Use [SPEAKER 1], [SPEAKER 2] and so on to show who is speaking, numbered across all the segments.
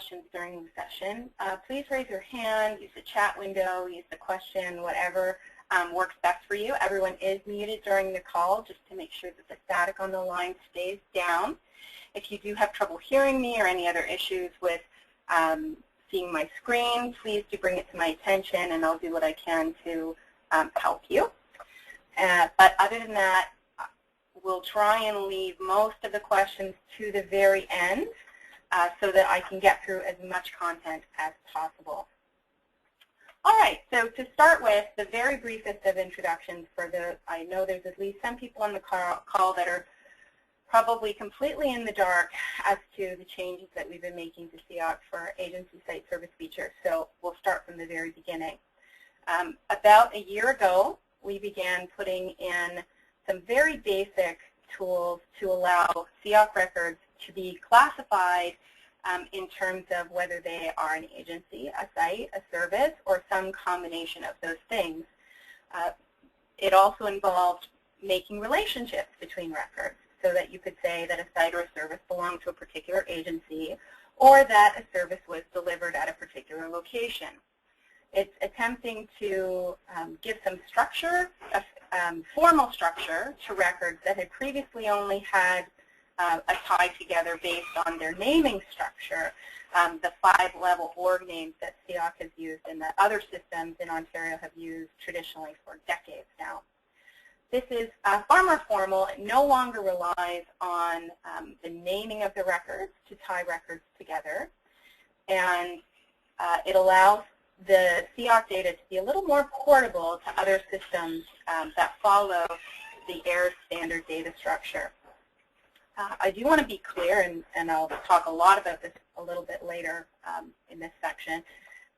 [SPEAKER 1] questions during the session, please raise your hand, use the chat window, use the question, whatever works best for you. Everyone is muted during the call just to make sure that the static on the line stays down. If you do have trouble hearing me or any other issues with seeing my screen, please do bring it to my attention and I'll do what I can to help you. But other than that, we'll try and leave most of the questions to the very end so that I can get through as much content as possible. All right, so to start with, the very briefest of introductions for I know there's at least some people on the call that are probably completely in the dark as to the changes that we've been making to CIOC for agency site service features. So we'll start from the very beginning. About a year ago, we began putting in some very basic tools to allow CIOC records to be classified in terms of whether they are an agency, a site, a service, or some combination of those things. It also involved making relationships between records so that you could say that a site or a service belonged to a particular agency or that a service was delivered at a particular location. It's attempting to give some structure, formal structure to records that had previously only had a tie together based on their naming structure, the 5-level org names that CIOC has used and that other systems in Ontario have used traditionally for decades now. This is far more formal. It no longer relies on the naming of the records to tie records together, and it allows the CIOC data to be a little more portable to other systems that follow the AIR standard data structure. I do want to be clear, and I'll talk a lot about this a little bit later in this section,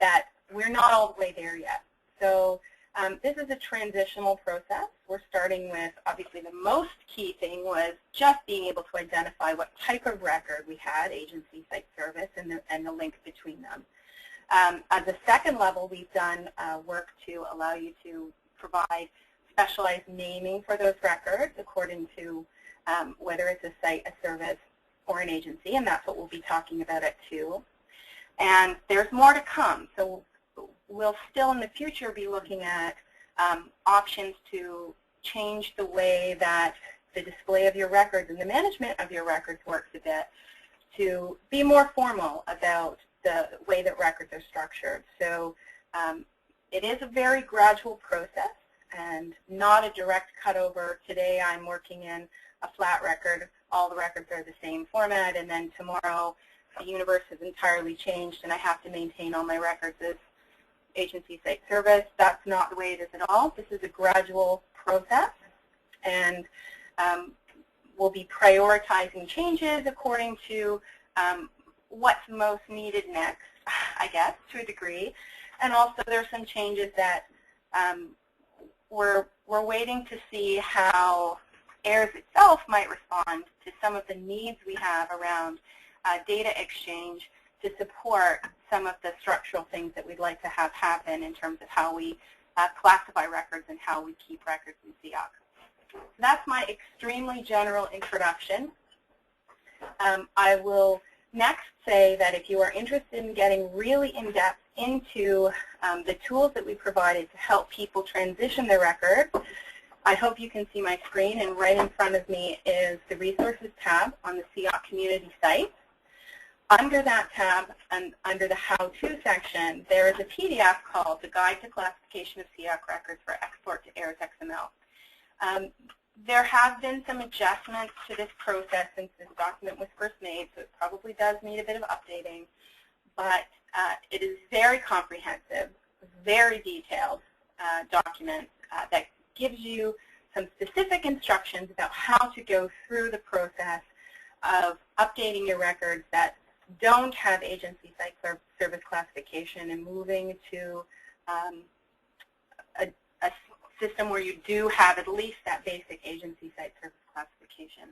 [SPEAKER 1] that we're not all the way there yet. So this is a transitional process. We're starting with, obviously, the most key thing was just being able to identify what type of record we had, agency, site, service, and the link between them. At the second level, we've done work to allow you to provide specialized naming for those records according to whether it's a site, a service, or an agency, and that's what we'll be talking about at 2. And there's more to come. So we'll still in the future be looking at options to change the way that the display of your records and the management of your records works a bit to be more formal about the way that records are structured. So it is a very gradual process and not a direct cutover. Today I'm working in a flat record, all the records are the same format, and then tomorrow the universe has entirely changed and I have to maintain all my records as agency, site, service. That's not the way it is at all. This is a gradual process, and we'll be prioritizing changes according to what's most needed next, I guess, to a degree. And also there's some changes that we're waiting to see how AIRS itself might respond to some of the needs we have around data exchange to support some of the structural things that we'd like to have happen in terms of how we classify records and how we keep records in CIOC. So that's my extremely general introduction. I will next say that if you are interested in getting really in-depth into the tools that we provided to help people transition their records, I hope you can see my screen, and right in front of me is the Resources tab on the CIOC community site. Under that tab and under the How-To section, there is a PDF called The Guide to Classification of CIOC Records for Export to AIRS XML. There have been some adjustments to this process since this document was first made, so it probably does need a bit of updating, but it is very comprehensive, very detailed document that gives you some specific instructions about how to go through the process of updating your records that don't have agency site service classification and moving to a system where you do have at least that basic agency site service classification.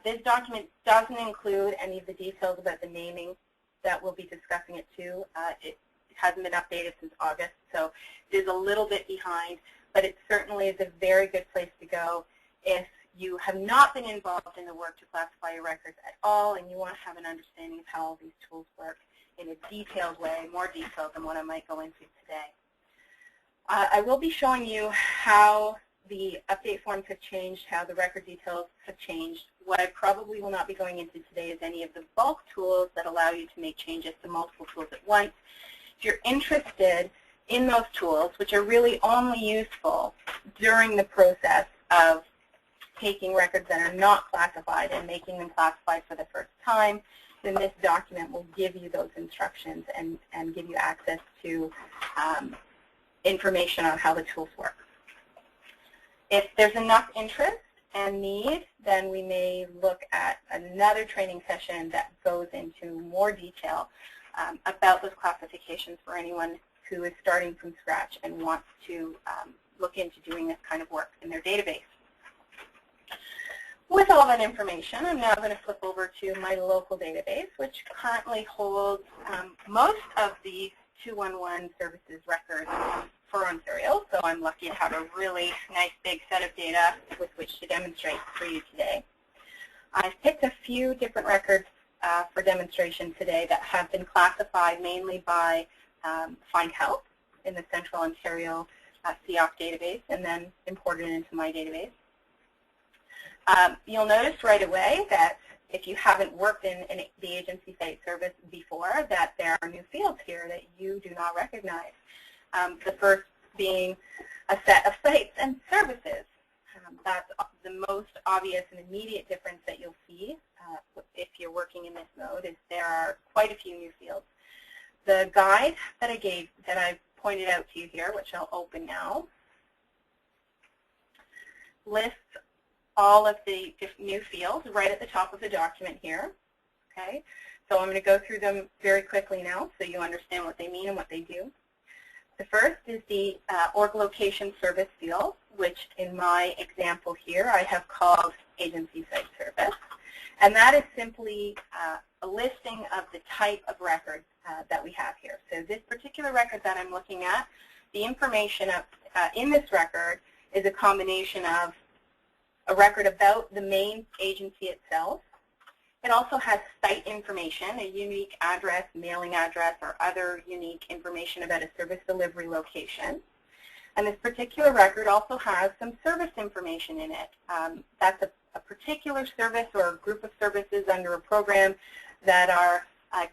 [SPEAKER 1] This document doesn't include any of the details about the naming that we'll be discussing it too. It hasn't been updated since August, so it is a little bit behind, but it certainly is a very good place to go if you have not been involved in the work to classify your records at all and you want to have an understanding of how all these tools work. in a detailed way, more detailed than what I might go into today. I will be showing you how the update forms have changed, how the record details have changed. What I probably will not be going into today is any of the bulk tools that allow you to make changes to multiple tools at once. If you're interested in those tools, which are really only useful during the process of taking records that are not classified and making them classified for the first time, then this document will give you those instructions and give you access to information on how the tools work. If there's enough interest and need, then we may look at another training session that goes into more detail about those classifications for anyone who is starting from scratch and wants to look into doing this kind of work in their database. With all that information, I'm now going to flip over to my local database, which currently holds most of the 211 services records for Ontario, so I'm lucky to have a really nice big set of data with which to demonstrate for you today. I've picked a few different records for demonstration today that have been classified mainly by Find Help in the Central Ontario CIOC database and then imported into my database. You'll notice right away that if you haven't worked in the agency site service before, that there are new fields here that you do not recognize. The first being a set of sites and services. That's the most obvious and immediate difference that you'll see if you're working in this mode, is there are quite a few new fields. The guide that I pointed out to you here, which I'll open now, lists all of the new fields right at the top of the document here. Okay, so I'm going to go through them very quickly now so you understand what they mean and what they do. The first is the org location service field, which in my example here I have called agency site service. And that is simply a listing of the type of record that we have here. So this particular record that I'm looking at, the information in this record is a combination of a record about the main agency itself. It also has site information, a unique address, mailing address, or other unique information about a service delivery location. And this particular record also has some service information in it. That's a particular service or a group of services under a program that are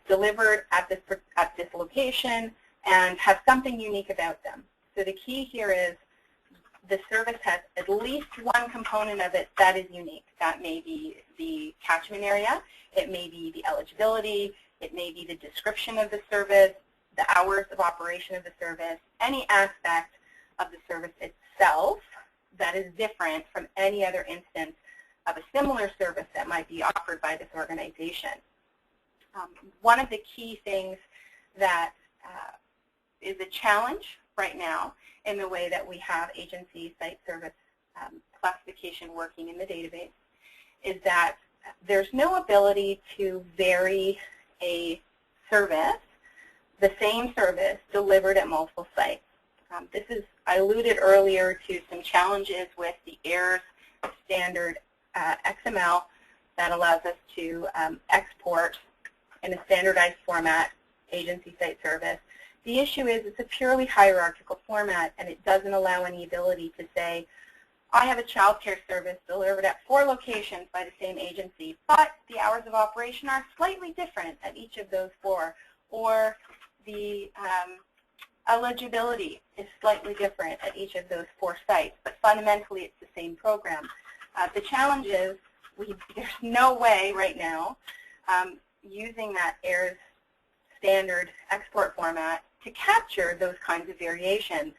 [SPEAKER 1] delivered at this location and have something unique about them. So the key here is the service has at least one component of it that is unique. That may be the catchment area, it may be the eligibility, it may be the description of the service, the hours of operation of the service, any aspect of the service itself that is different from any other instance of a similar service that might be offered by this organization. One of the key things that is a challenge right now in the way that we have agency site service classification working in the database is that there's no ability to vary a service, the same service, delivered at multiple sites. I alluded earlier to some challenges with the AIRS standard XML that allows us to export in a standardized format agency site service. The issue is it's a purely hierarchical format, and it doesn't allow any ability to say, I have a child care service delivered at 4 locations by the same agency, but the hours of operation are slightly different at each of those 4, or the eligibility is slightly different at each of those 4 sites, but fundamentally it's the same program. The challenge is there's no way right now using that AIRS standard export format to capture those kinds of variations.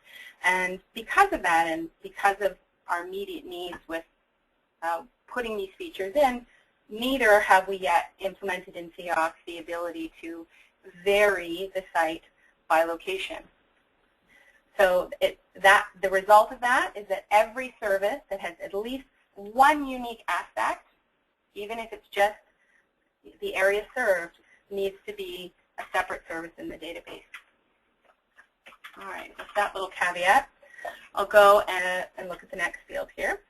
[SPEAKER 1] And because of that, and because of our immediate needs with putting these features in, neither have we yet implemented in CIOC the ability to vary the site by location. So the result of that is that every service that has at least one unique aspect, even if it's just the area served, needs to be a separate service in the database. All right, with that little caveat, I'll go and look at the next field here.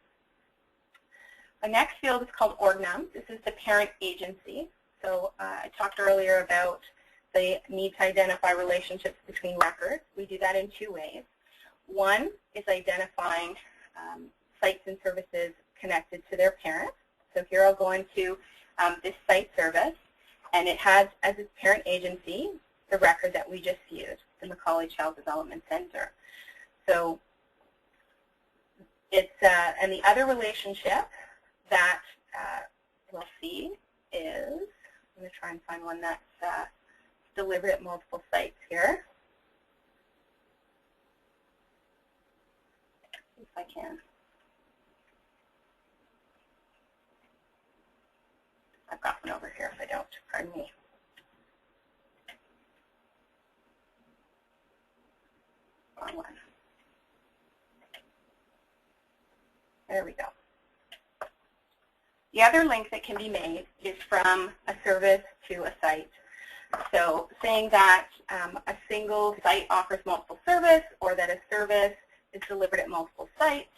[SPEAKER 1] The next field is called orgnum. This is the parent agency. So I talked earlier about they need to identify relationships between records. We do that in two ways. One is identifying sites and services connected to their parent. So here I'll go into this site service, and it has as its parent agency the record that we just viewed, the Macaulay Child Development Center. So it's, and the other relationship that we'll see is, I'm going to try and find one that's delivered at multiple sites here. If I can. I've got one over here if I don't, pardon me. Wrong one. There we go. The other link that can be made is from a service to a site. So saying that a single site offers multiple service, or that a service is delivered at multiple sites,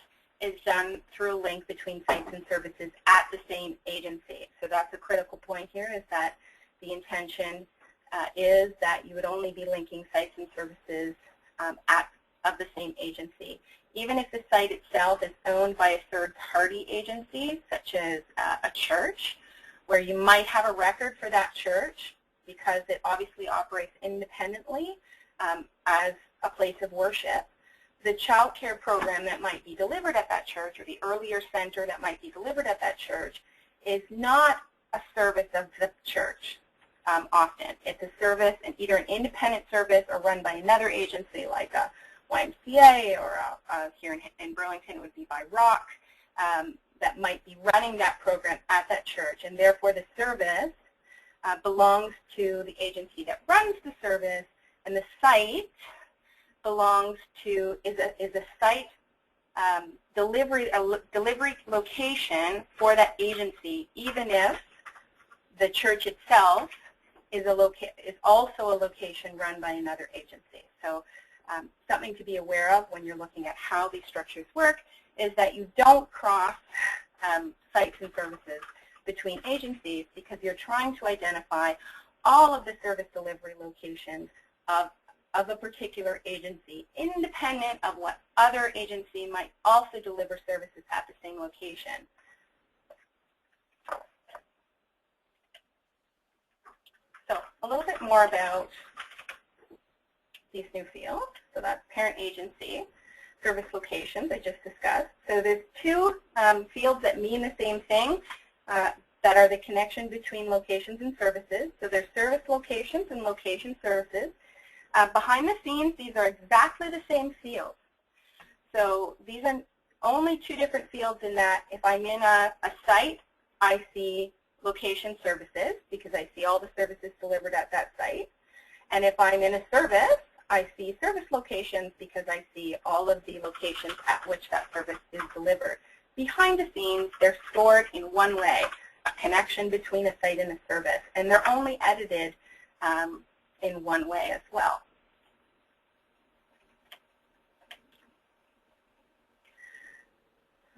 [SPEAKER 1] is done through a link between sites and services at the same agency. So that's a critical point here, is that the intention is that you would only be linking sites and services of the same agency. Even if the site itself is owned by a third-party agency, such as a church, where you might have a record for that church because it obviously operates independently as a place of worship, the child care program that might be delivered at that church, or the earlier center that might be delivered at that church, is not a service of the church often. It's a service, and either an independent service or run by another agency like a YMCA, or here in Burlington it would be by Rock, that might be running that program at that church. And therefore the service belongs to the agency that runs the service, and the site belongs to, is a site delivery location for that agency, even if the church itself is also a location run by another agency. So something to be aware of when you're looking at how these structures work is that you don't cross sites and services between agencies, because you're trying to identify all of the service delivery locations of a particular agency, independent of what other agency might also deliver services at the same location. So a little bit more about these new fields. So that's parent agency, service locations I just discussed. So there's two fields that mean the same thing that are the connection between locations and services. So there's service locations and location services. Behind the scenes, these are exactly the same fields. So these are only two different fields in that if I'm in a site, I see location services because I see all the services delivered at that site. And if I'm in a service, I see service locations because I see all of the locations at which that service is delivered. Behind the scenes, they're stored in one way, a connection between a site and a service, and they're only edited in one way as well.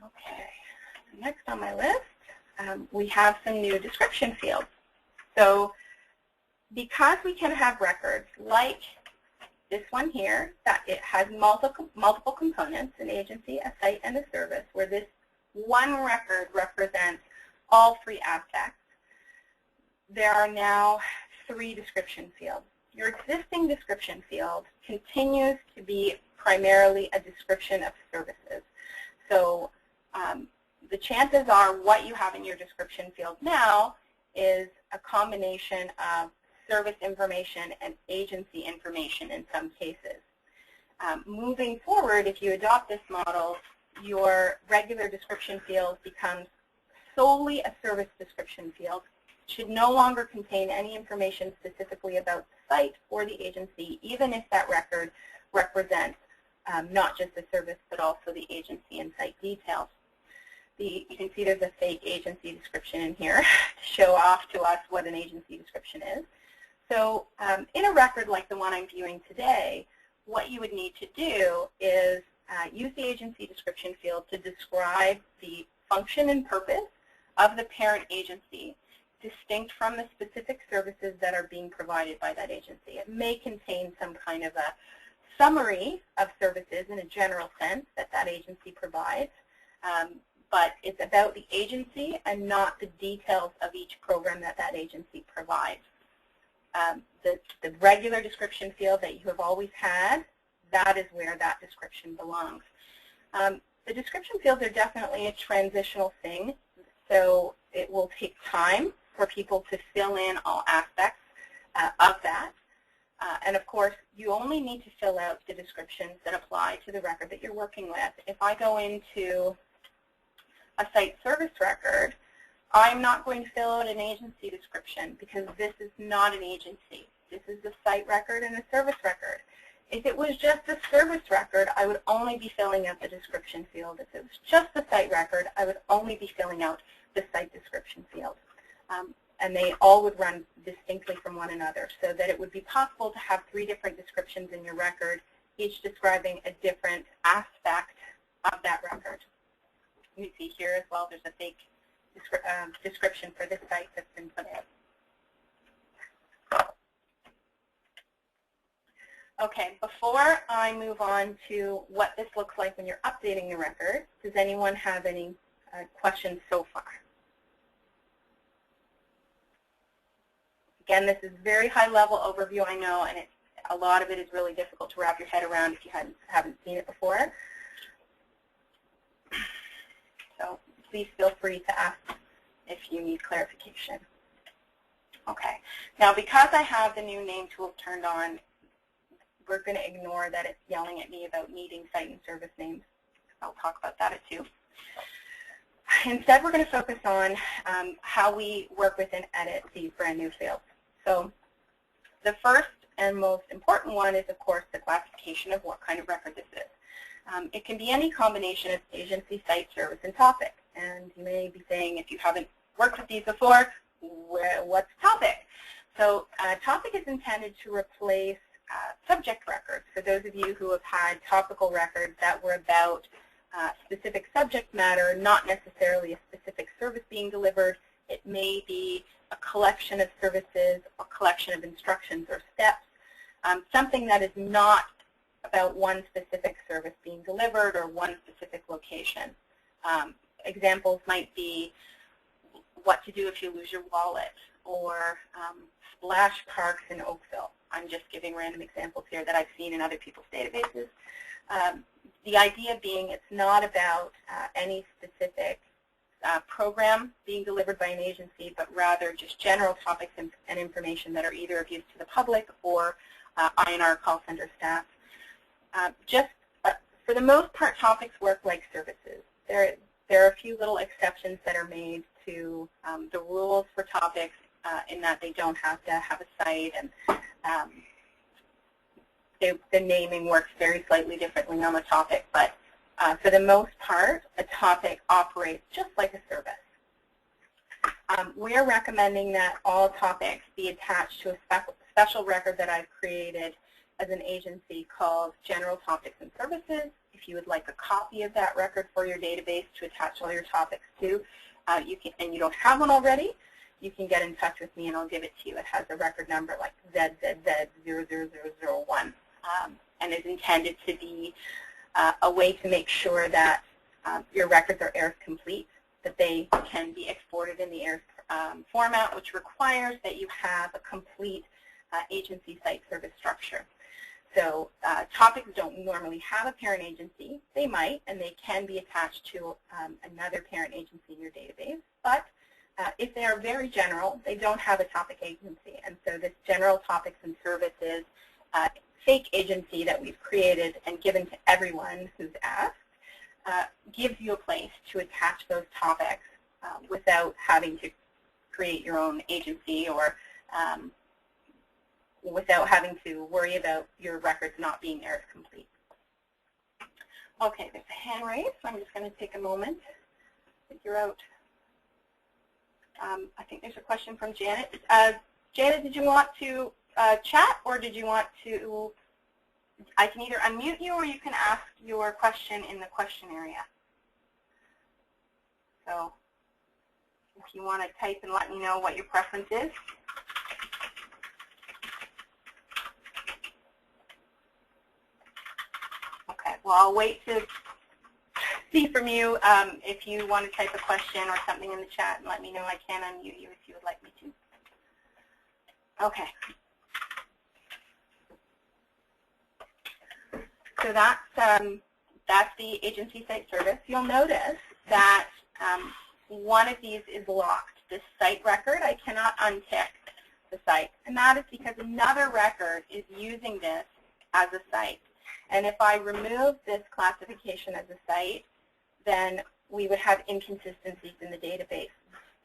[SPEAKER 1] Okay, next on my list, we have some new description fields. So because we can have records like this one here, that it has multiple components, an agency, a site, and a service, where this one record represents all three aspects, there are now 3 description fields. Your existing description field continues to be primarily a description of services. So the chances are what you have in your description field now is a combination of service information and agency information in some cases. Moving forward, if you adopt this model, your regular description field becomes solely a service description field. It should no longer contain any information specifically about the site or the agency, even if that record represents not just the service but also the agency and site details. You can see there's a fake agency description in here to show off to us what an agency description is. So in a record like the one I'm viewing today, what you would need to do is use the agency description field to describe the function and purpose of the parent agency distinct from the specific services that are being provided by that agency. It may contain some kind of a summary of services in a general sense that that agency provides, but it's about the agency and not the details of each program that that agency provides. The regular description field that you have always had, that is where that description belongs. The description fields are definitely a transitional thing, so it will take time for people to fill in all aspects of that. And of course, you only need to fill out the descriptions that apply to the record that you're working with. If I go into a site service record, I'm not going to fill out an agency description because this is not an agency. This is a site record and a service record. If it was just a service record, I would only be filling out the description field. If it was just a site record, I would only be filling out the site description field. And they all would run distinctly from one another, so that it would be possible to have 3 different descriptions in your record, each describing a different aspect of that record. You see here as well, there's a fake description for this site that's been put out. Okay, before I move on to what this looks like when you're updating the record, does anyone have any questions so far? Again, this is very high-level overview, I know, and a lot of it is really difficult to wrap your head around if you haven't seen it before. So please feel free to ask if you need clarification. Okay, now because I have the new name tools turned on, we're going to ignore that it's yelling at me about needing site and service names. I'll talk about that too. Instead, we're going to focus on how we work with and edit these brand new fields. So the first and most important one is, of course, the classification of what kind of record this is. It can be any combination of agency, site, service, and topic. And you may be saying, if you haven't worked with these before, what's topic? So topic is intended to replace subject records. For those of you who have had topical records that were about specific subject matter, not necessarily a specific service being delivered, it may be a collection of services, a collection of instructions or steps, something that is not about one specific service being delivered or one specific location. Examples might be what to do if you lose your wallet, or splash parks in Oakville. I'm just giving random examples here that I've seen in other people's databases. The idea being it's not about any specific program being delivered by an agency, but rather just general topics and information that are either of use to the public or INR call center staff. For the most part, topics work like services. There are a few little exceptions that are made to the rules for topics in that they don't have to have a site, and the naming works very slightly differently on the topic, but for the most part, a topic operates just like a service. We are recommending that all topics be attached to a special record that I've created as an agency called General Topics and Services. If you would like a copy of that record for your database to attach all your topics to, and you don't have one already, you can get in touch with me and I'll give it to you. It has a record number like ZZZ00001 and is intended to be a way to make sure that your records are AIRS complete, that they can be exported in the AIRS format, which requires that you have a complete agency site service structure. So topics don't normally have a parent agency. They might, and they can be attached to another parent agency in your database. But if they are very general, they don't have a topic agency. And so this General Topics and Services fake agency that we've created and given to everyone who's asked gives you a place to attach those topics without having to create your own agency or without having to worry about your records not being AIRS complete. Okay, there's a hand raised, so I'm just going to take a moment to figure out. I think there's a question from Janet. Janet, did you want to chat, or did you want to, I can either unmute you or you can ask your question in the question area. So if you want to type and let me know what your preference is. Okay, well, I'll wait to see from you if you want to type a question or something in the chat and let me know. I can unmute you if you would like me to. Okay. So that's the agency site service. You'll notice that one of these is locked. This site record, I cannot untick the site. And that is because another record is using this as a site. And if I remove this classification as a site, then we would have inconsistencies in the database.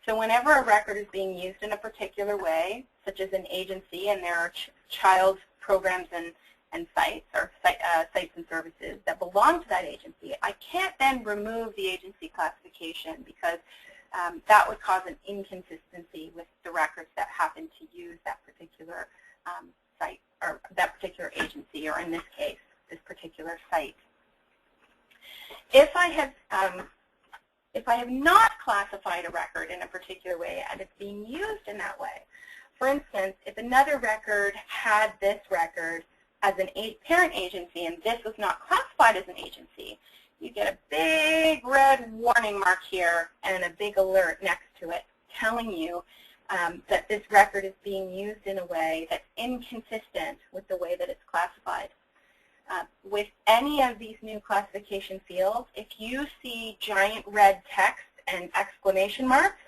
[SPEAKER 1] So whenever a record is being used in a particular way, such as an agency, and there are child programs and sites, or sites and services that belong to that agency, I can't then remove the agency classification because that would cause an inconsistency with the records that happen to use that particular site or that particular agency, or in this case, this particular site. If I have not classified a record in a particular way and it's being used in that way, for instance, if another record had this record as a parent agency and this was not classified as an agency, you get a big red warning mark here and a big alert next to it telling you that this record is being used in a way that's inconsistent with the way that it's classified. With any of these new classification fields, if you see giant red text and exclamation marks,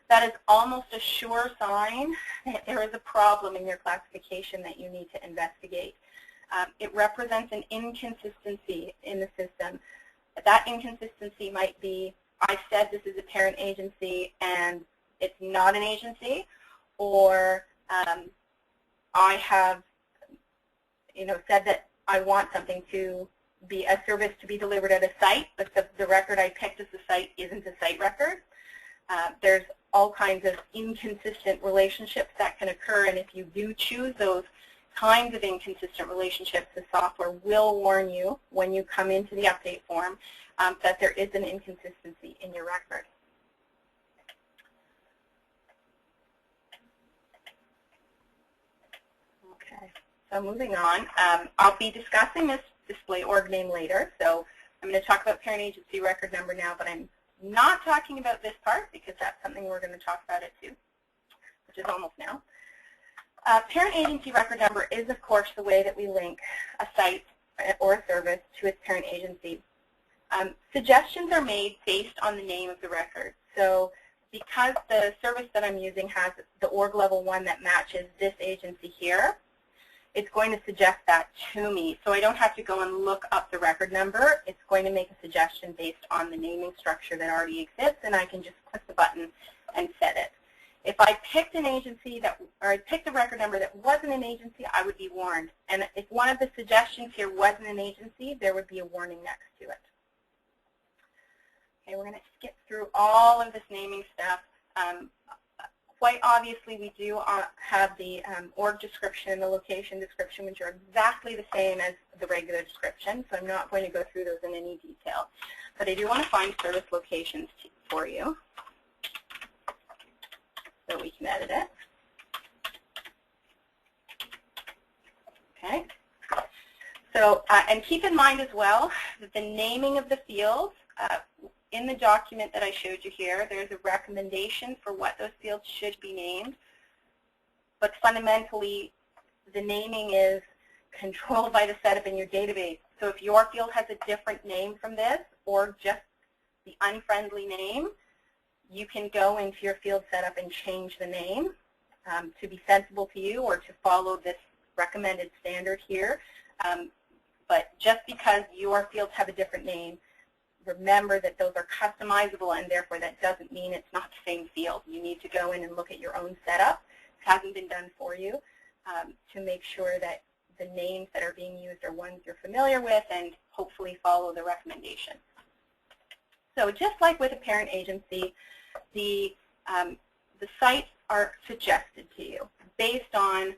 [SPEAKER 1] that is almost a sure sign that there is a problem in your classification that you need to investigate. It represents an inconsistency in the system. That inconsistency might be, I said this is a parent agency and it's not an agency, or I have said that I want something to be a service to be delivered at a site, but the record I picked as the site isn't a site record. There's all kinds of inconsistent relationships that can occur, and if you do choose those kinds of inconsistent relationships, the software will warn you when you come into the update form that there is an inconsistency in your record. Okay, so moving on, I'll be discussing this display org name later, so I'm going to talk about parent agency record number now, but I'm not talking about this part because that's something we're going to talk about it too, which is almost now. Parent agency record number is, of course, the way that we link a site or a service to its parent agency. Suggestions are made based on the name of the record. So because the service that I'm using has the org level 1 that matches this agency here, it's going to suggest that to me. So I don't have to go and look up the record number. It's going to make a suggestion based on the naming structure that already exists, and I can just click the button and set it. If I picked an agency or I picked a record number that wasn't an agency, I would be warned. And if one of the suggestions here wasn't an agency, there would be a warning next to it. Okay, we're going to skip through all of this naming stuff. Quite obviously, we do have the org description and the location description, which are exactly the same as the regular description, so I'm not going to go through those in any detail. But I do want to find service locations for you so we can edit it. Okay. So, and keep in mind as well that the naming of the fields, in the document that I showed you here, there's a recommendation for what those fields should be named. But fundamentally, the naming is controlled by the setup in your database. So if your field has a different name from this, or just the unfriendly name, you can go into your field setup and change the name to be sensible to you or to follow this recommended standard here. But just because your fields have a different name, remember that those are customizable, and therefore that doesn't mean it's not the same field. You need to go in and look at your own setup. It hasn't been done for you to make sure that the names that are being used are ones you're familiar with and hopefully follow the recommendation. So just like with a parent agency, the sites are suggested to you based on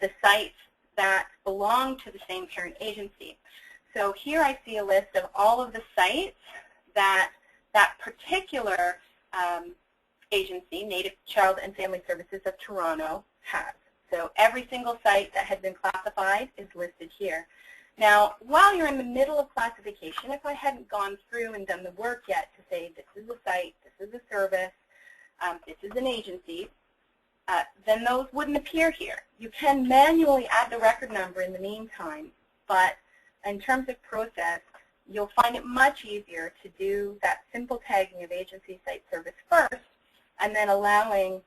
[SPEAKER 1] the sites that belong to the same parent agency. So here I see a list of all of the sites that that particular agency, Native Child and Family Services of Toronto, has. So every single site that has been classified is listed here. Now, while you're in the middle of classification, if I hadn't gone through and done the work yet to say this is a site, this is a service, this is an agency, then those wouldn't appear here. You can manually add the record number in the meantime, but in terms of process, you'll find it much easier to do that simple tagging of agency site service first, and then allowing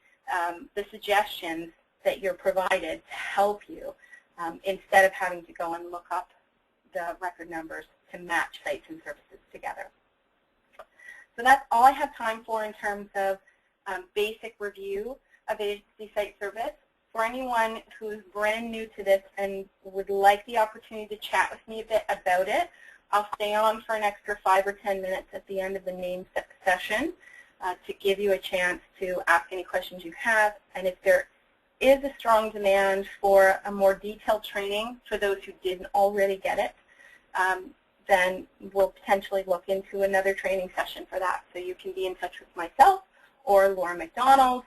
[SPEAKER 1] the suggestions that you're provided to help you instead of having to go and look up the record numbers to match sites and services together. So that's all I have time for in terms of basic review of agency site service. For anyone who's brand new to this and would like the opportunity to chat with me a bit about it, I'll stay on for an extra 5 or 10 minutes at the end of the main session to give you a chance to ask any questions you have. And if there is a strong demand for a more detailed training for those who didn't already get it, then we'll potentially look into another training session for that. So you can be in touch with myself or Laura McDonald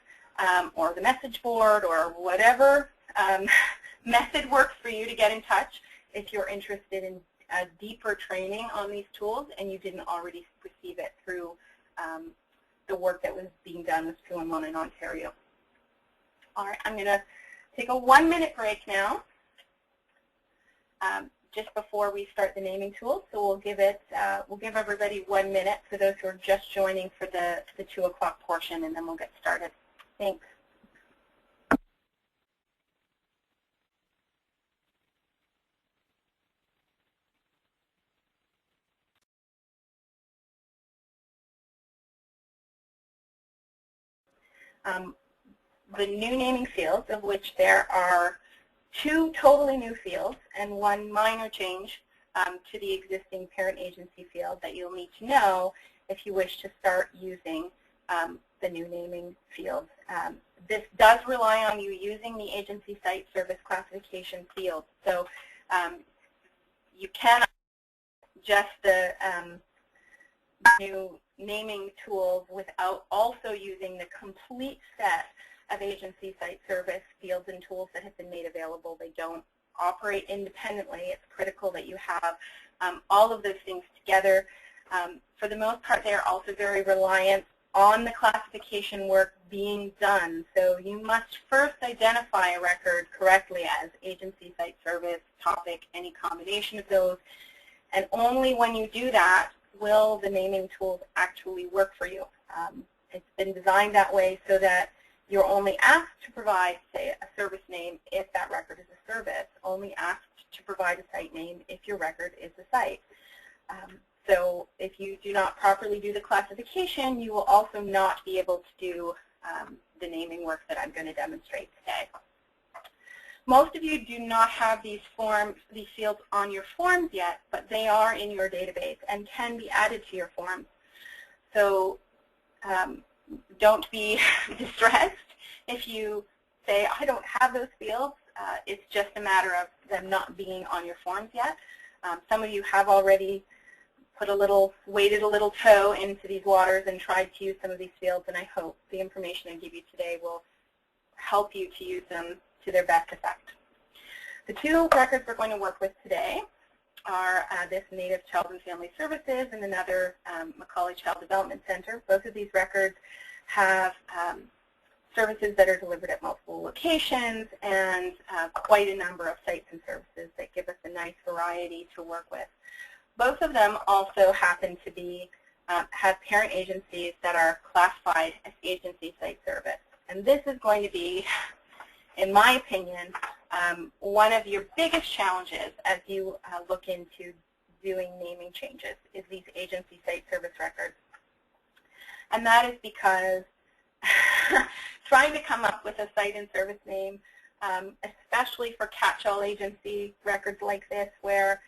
[SPEAKER 1] or the message board or whatever method works for you to get in touch if you're interested in deeper training on these tools and you didn't already receive it through the work that was being done with 211 in Ontario. All right, I'm going to take a 1-minute break now. Just before we start the naming tool, so we'll give everybody 1 minute for those who are just joining for the 2 o'clock portion, and then we'll get started. Thanks. The new naming fields, of which there are 2 totally new fields and 1 minor change to the existing parent agency field that you'll need to know if you wish to start using the new naming fields. This does rely on you using the agency site service classification field. So you cannot just the new naming tools without also using the complete set of agency site service fields and tools that have been made available. They don't operate independently. It's critical that you have all of those things together. For the most part, they're also very reliant on the classification work being done. So you must first identify a record correctly as agency site service, topic, any combination of those. And only when you do that will the naming tools actually work for you. It's been designed that way so that you're only asked to provide, say, a service name if that record is a service, only asked to provide a site name if your record is a site. So if you do not properly do the classification, you will also not be able to do the naming work that I'm going to demonstrate today. Most of you do not have these fields on your forms yet, but they are in your database and can be added to your forms. So don't be distressed if you say, I don't have those fields. It's just a matter of them not being on your forms yet. Some of you have already waded a little toe into these waters and tried to use some of these fields, and I hope the information I give you today will help you to use them to their best effect. The 2 records we're going to work with today are this Native Child and Family Services and another Macaulay Child Development Center. Both of these records have services that are delivered at multiple locations and quite a number of sites and services that give us a nice variety to work with. Both of them also happen to be have parent agencies that are classified as agency site service. And this is going to be, in my opinion, one of your biggest challenges as you look into doing naming changes is these agency site service records. And that is because trying to come up with a site and service name, especially for catch-all agency records like this where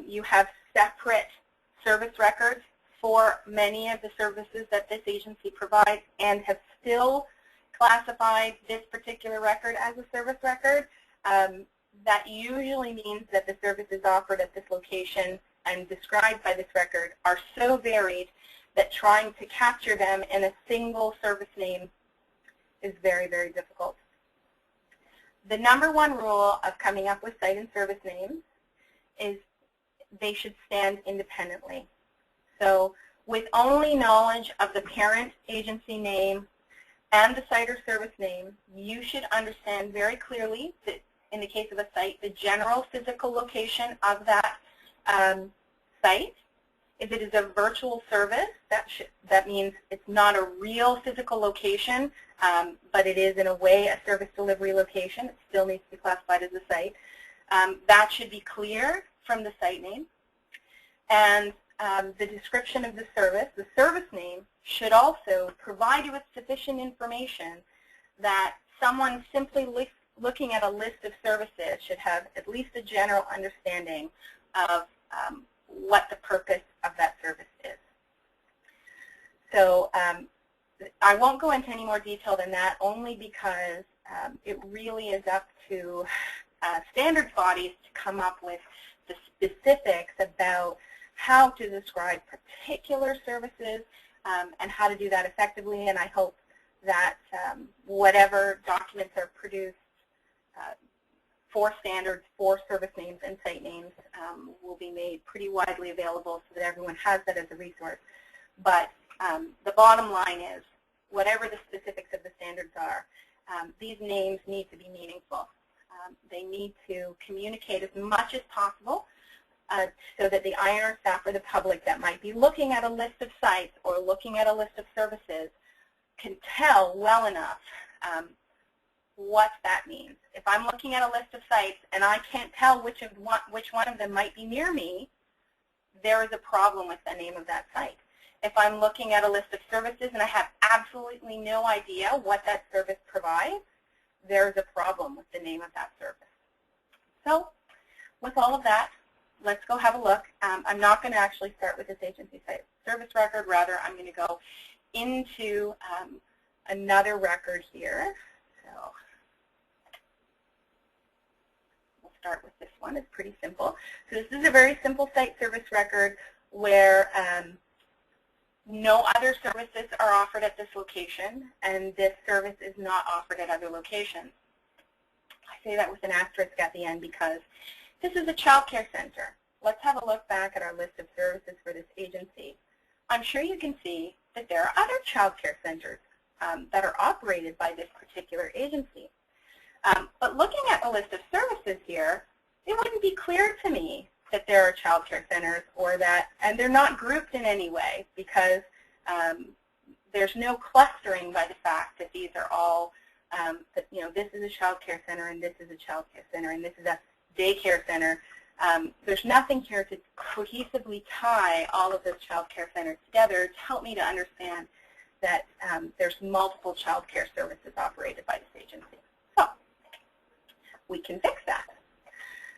[SPEAKER 1] you have separate service records for many of the services that this agency provides and have still classified this particular record as a service record, that usually means that the services offered at this location and described by this record are so varied that trying to capture them in a single service name is very, very difficult. The number one rule of coming up with site and service names is they should stand independently. So with only knowledge of the parent agency name and the site or service name, you should understand very clearly that in the case of a site, the general physical location of that site. If it is a virtual service, that means it's not a real physical location, but it is in a way a service delivery location. It still needs to be classified as a site. That should be clear from the site name. And the description of the service name, should also provide you with sufficient information that someone simply looking at a list of services should have at least a general understanding of what the purpose of that service is. So I won't go into any more detail than that, only because it really is up to standards bodies to come up with the specifics about how to describe particular services and how to do that effectively. And I hope that whatever documents are produced for standards for service names and site names will be made pretty widely available so that everyone has that as a resource. But the bottom line is, whatever the specifics of the standards are, these names need to be meaningful. They need to communicate as much as possible so that the INR staff or the public that might be looking at a list of sites or looking at a list of services can tell well enough what that means. If I'm looking at a list of sites and I can't tell which one of them might be near me, there is a problem with the name of that site. If I'm looking at a list of services and I have absolutely no idea what that service provides, there's a problem with the name of that service. So with all of that, let's go have a look. I'm not going to actually start with this agency site service record. Rather, I'm going to go into another record here. So we'll start with this one. It's pretty simple. So this is a very simple site service record where no other services are offered at this location, and this service is not offered at other locations. I say that with an asterisk at the end because this is a child care center. Let's have a look back at our list of services for this agency. I'm sure you can see that there are other child care centers that are operated by this particular agency. But looking at the list of services here, it wouldn't be clear to me that there are child care centers or that, and they're not grouped in any way because there's no clustering by the fact that these are all, that, you know, this is a child care center and this is a child care center and this is a daycare center. There's nothing here to cohesively tie all of those child care centers together to help me to understand that there's multiple child care services operated by this agency. So we can fix that.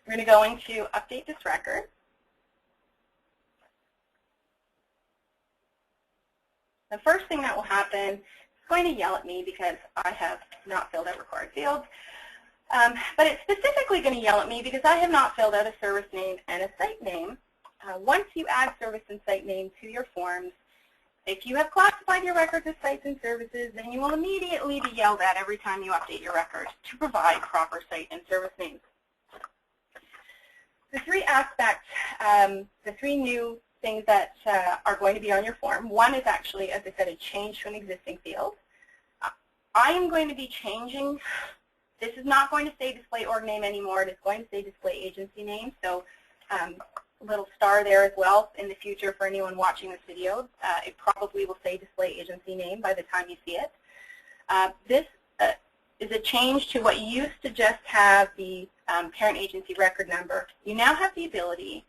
[SPEAKER 1] We're going to go into update this record. The first thing that will happen, it's going to yell at me because I have not filled out required fields. But it's specifically going to yell at me because I have not filled out a service name and a site name. Once you add service and site name to your forms, if you have classified your records as sites and services, then you will immediately be yelled at every time you update your records to provide proper site and service names. The three aspects, the three new things that are going to be on your form. One is actually, as I said, a change to an existing field. I am going to be changing. This is not going to say display org name anymore. It is going to say display agency name. So a little star there as well in the future for anyone watching this video. It probably will say display agency name by the time you see it. This is a change to what used to just have the parent agency record number. You now have the ability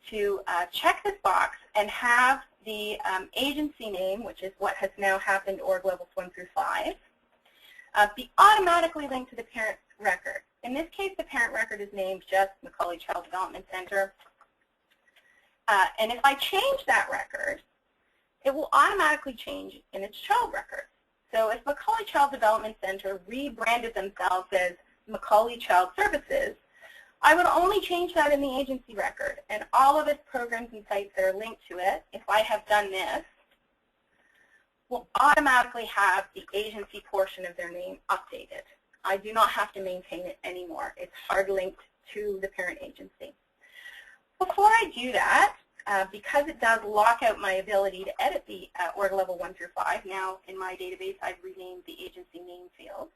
[SPEAKER 1] to check this box and have the agency name, which is what has now happened org levels 1 through 5, be automatically linked to the parent record. In this case, the parent record is named just Macaulay Child Development Center. And if I change that record, it will automatically change in its child record. So if Macaulay Child Development Center rebranded themselves as Macaulay Child Services, I would only change that in the agency record. And all of its programs and sites that are linked to it, if I have done this, will automatically have the agency portion of their name updated. I do not have to maintain it anymore. It's hard linked to the parent agency. Before I do that, because it does lock out my ability to edit the org level 1 through 5, now in my database I've renamed the agency name fields.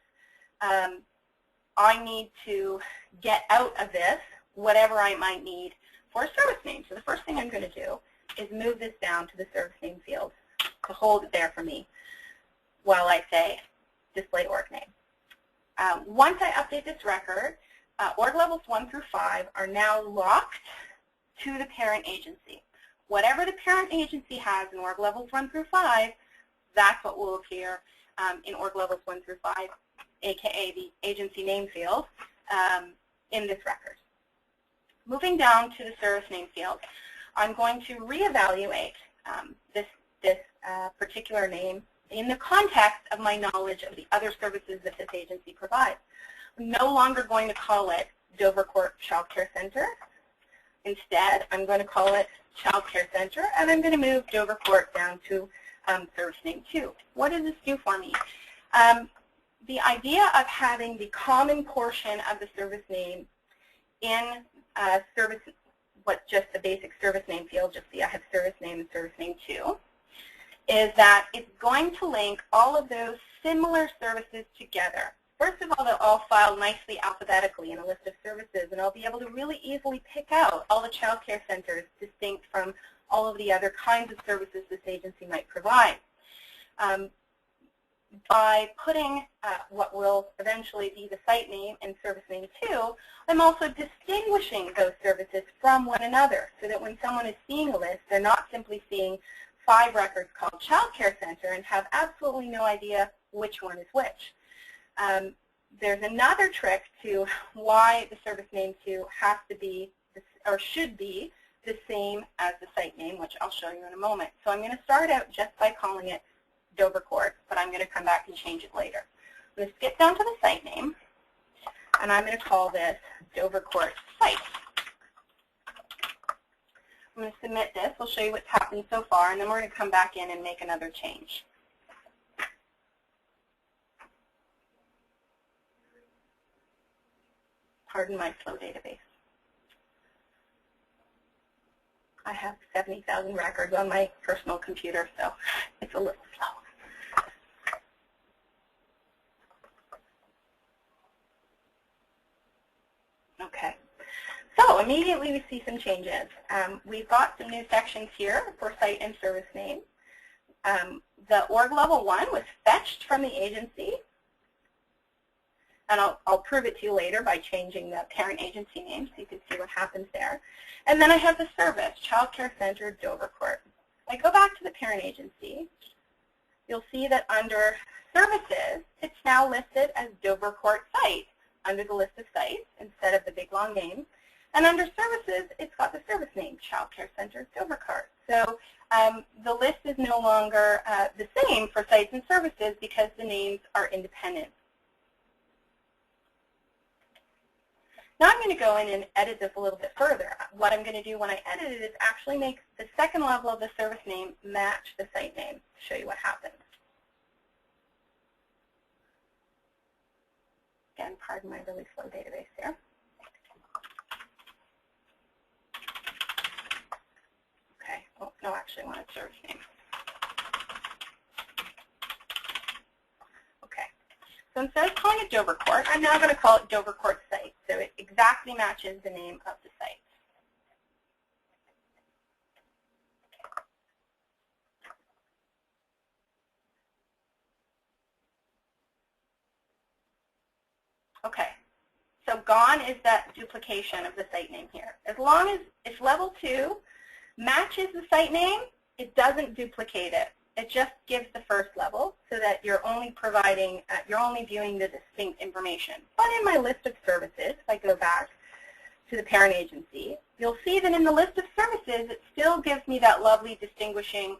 [SPEAKER 1] I need to get out of this whatever I might need for a service name. So the first thing I'm going to do is move this down to the service name field to hold it there for me while I say display org name. Once I update this record, org levels 1 through 5 are now locked to the parent agency. Whatever the parent agency has in org levels 1 through 5, that's what will appear in org levels 1 through 5, aka the agency name field in this record. Moving down to the service name field, I'm going to reevaluate this particular name in the context of my knowledge of the other services that this agency provides. I'm no longer going to call it Dover Court Child Care Center. Instead, I'm going to call it Child Care Center, and I'm going to move Dover Court down to service name 2. What does this do for me? The idea of having the common portion of the service name in just the basic service name field, just see I have service name and service name 2, is that it's going to link all of those similar services together. First of all, they'll all file nicely alphabetically in a list of services, and I'll be able to really easily pick out all the child care centers distinct from all of the other kinds of services this agency might provide. By putting what will eventually be the site name and service name 2, I'm also distinguishing those services from one another so that when someone is seeing a list, they're not simply seeing 5 records called Child Care Center and have absolutely no idea which one is which. There's another trick to why the service name 2 has to be, or should be, the same as the site name, which I'll show you in a moment. So I'm going to start out just by calling it Dover Court, but I'm going to come back and change it later. I'm going to skip down to the site name, and I'm going to call this Dover Court Site. I'm going to submit this. We'll show you what's happened so far, and then we're going to come back in and make another change. Pardon my slow database. I have 70,000 records on my personal computer, so it's a little slow. Okay, so immediately we see some changes. We've got some new sections here for site and service name. The org level 1 was fetched from the agency, and I'll prove it to you later by changing the parent agency name so you can see what happens there. And then I have the service, Child Care Center, Dover Court. If I go back to the parent agency, you'll see that under services, it's now listed as Dover Court Site under the list of sites instead of the big long name. And under services, it's got the service name, Child Care Center, Dover Court. So the list is no longer the same for sites and services because the names are independent. Now I'm going to go in and edit this a little bit further. What I'm going to do when I edit it is actually make the second level of the service name match the site name to show you what happens. Again, pardon my really slow database here. Okay, oh, no, actually I want a service name. Okay, so instead of calling it Dover Court, I'm now going to call it Dover Court Site, so it exactly matches the name of the site. Okay, so gone is that duplication of the site name here. As long as if level 2 matches the site name, it doesn't duplicate it. It just gives the first level so that you're only providing, you're only viewing the distinct information. But in my list of services, if I go back to the parent agency, you'll see that in the list of services, it still gives me that lovely distinguishing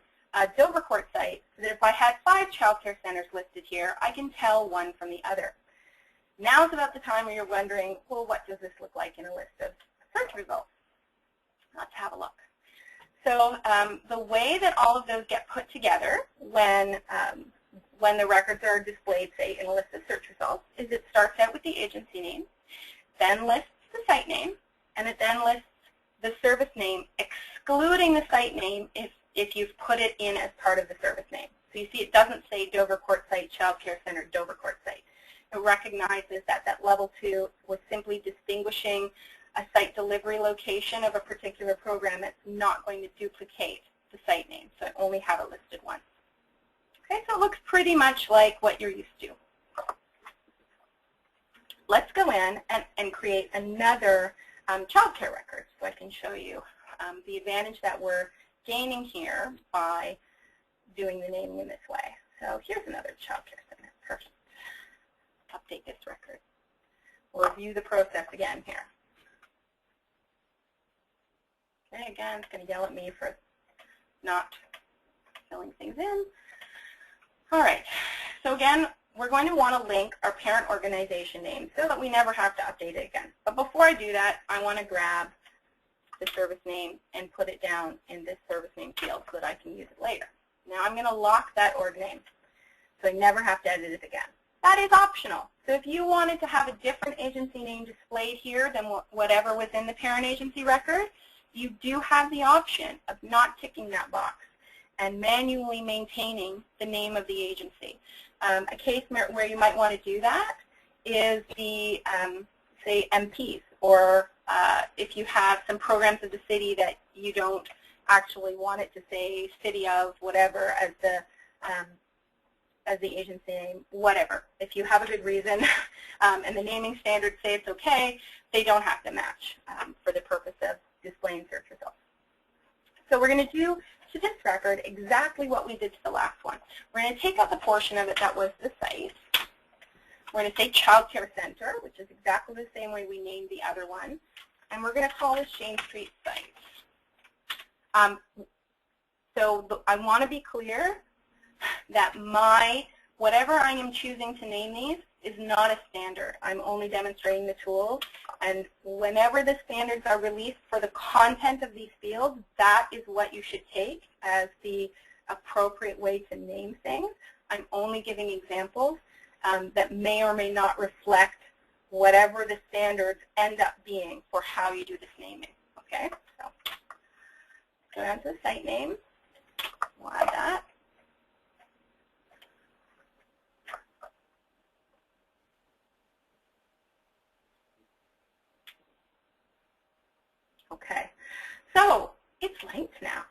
[SPEAKER 1] Dover Court site, so that if I had 5 child care centers listed here, I can tell one from the other. Now is about the time where you're wondering, well, what does this look like in a list of search results? Let's have a look. So the way that all of those get put together when the records are displayed, say, in a list of search results, is it starts out with the agency name, then lists the site name, and it then lists the service name, excluding the site name if you've put it in as part of the service name. So you see it doesn't say Dover Court Site, Child Care Center, Dover Court Site. It recognizes that that level 2 was simply distinguishing a site delivery location of a particular program. It's not going to duplicate the site name, so I only have it listed once. Okay, so it looks pretty much like what you're used to. Let's go in and create another child care record so I can show you the advantage that we're gaining here by doing the naming in this way. So here's another child care center. Perfect. Update this record. We'll review the process again here. Okay, again, it's going to yell at me for not filling things in. All right, so again, we're going to want to link our parent organization name so that we never have to update it again. But before I do that, I want to grab the service name and put it down in this service name field so that I can use it later. Now I'm going to lock that org name so I never have to edit it again. That is optional. So if you wanted to have a different agency name displayed here than whatever was in the parent agency record, you do have the option of not ticking that box and manually maintaining the name of the agency. A case where you might want to do that is the, say, MPs, or if you have some programs of the city that you don't actually want it to say city of whatever as the agency name, whatever. If you have a good reason and the naming standards say it's okay, they don't have to match for the purpose of displaying search results. So we're going to do to this record exactly what we did to the last one. We're going to take out the portion of it that was the site. We're going to say Child Care Center, which is exactly the same way we named the other one. And we're going to call this Jane Street site. So I want to be clear that whatever I am choosing to name these is not a standard. I'm only demonstrating the tools. And whenever the standards are released for the content of these fields, that is what you should take as the appropriate way to name things. I'm only giving examples that may or may not reflect whatever the standards end up being for how you do this naming. Okay, so go down to the site name. We'll add that. Okay, so it's linked now.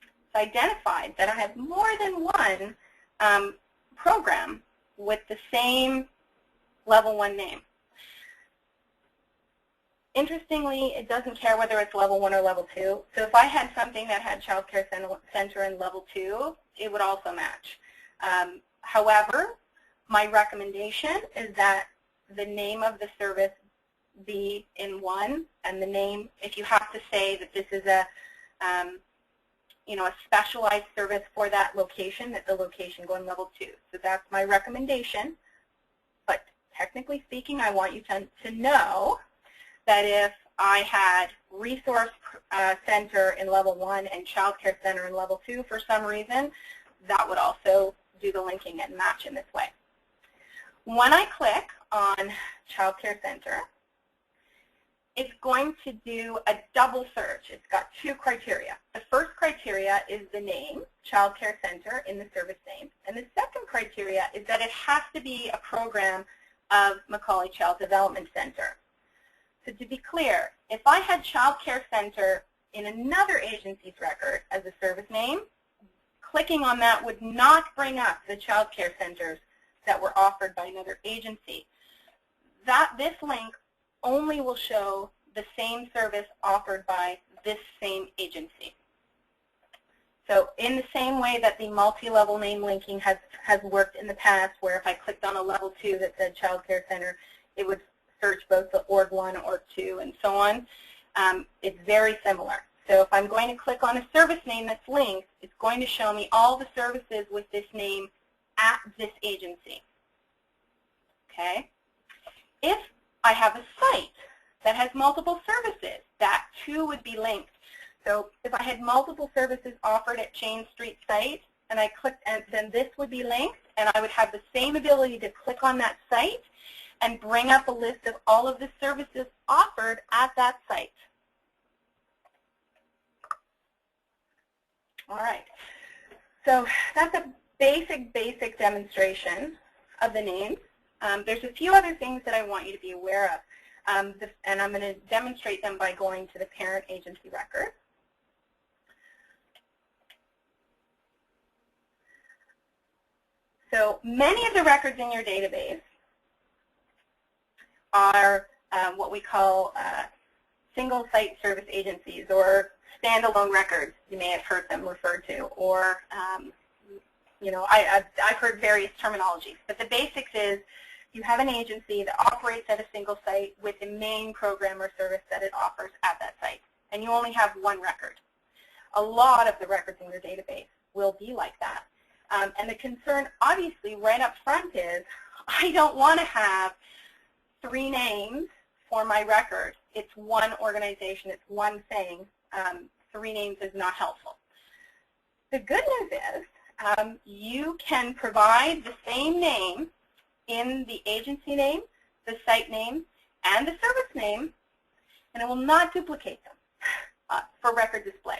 [SPEAKER 1] It's identified that I have more than one program with the same level 1 name. Interestingly, it doesn't care whether it's level 1 or level 2. So if I had something that had Child Care Center in level 2, it would also match. However, my recommendation is that the name of the service be in 1, and the name, if you have to say that this is a a specialized service for that location, that the location go in level 2. So that's my recommendation. But technically speaking, I want you to know that if I had Resource Center in level 1 and Child Care Center in level 2 for some reason, that would also do the linking and match in this way. When I click on Child Care Center, it's going to do a double search. It's got 2 criteria. The first criteria is the name, Child Care Center, in the service name. And the second criteria is that it has to be a program of Macaulay Child Development Center. So to be clear, if I had Child Care Center in another agency's record as a service name, clicking on that would not bring up the child care centers that were offered by another agency. This link only will show the same service offered by this same agency. So in the same way that the multi-level name linking has worked in the past, where if I clicked on a level 2 that said Child Care Center, it would search both the org 1, org 2, and so on. It's very similar. So if I'm going to click on a service name that's linked, it's going to show me all the services with this name at this agency. Okay? If I have a site that has multiple services, that too would be linked So if I had multiple services offered at Chain Street site, and I clicked, and then this would be linked, and I would have the same ability to click on that site and bring up a list of all of the services offered at that site. All right. So that's a basic demonstration of the names. There's a few other things that I want you to be aware of, and I'm going to demonstrate them by going to the parent agency record. So many of the records in your database are what we call single site service agencies, or standalone records. You may have heard them referred to, or you know, I've heard various terminologies. But the basics is you have an agency that operates at a single site with the main program or service that it offers at that site, and you only have one record. A lot of the records in your database will be like that. And the concern, obviously, right up front is, I don't want to have 3 names for my record. It's one organization. It's one thing. 3 names is not helpful. The good news is you can provide the same name in the agency name, the site name, and the service name, and it will not duplicate them for record display.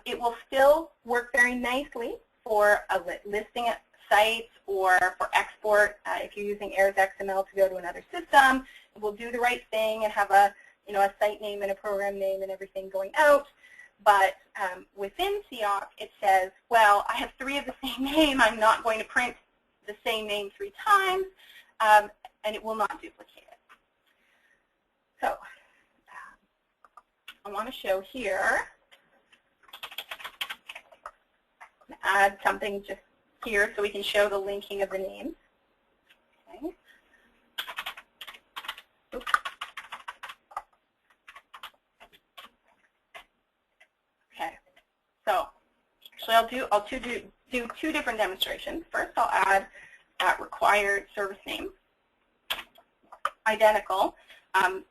[SPEAKER 1] It will still work very nicely for a listing at sites or for export. If you're using AIRS XML to go to another system, it will do the right thing and have a, you know, a site name and a program name and everything going out. But within CIOC, it says, well, I have 3 of the same name. I'm not going to print the same name 3 times, and it will not duplicate it. So I want to show here, add something just here so we can show the linking of the names. Okay. Oops. Okay. So actually, I'll do 2 different demonstrations. First, I'll add that required service name, identical,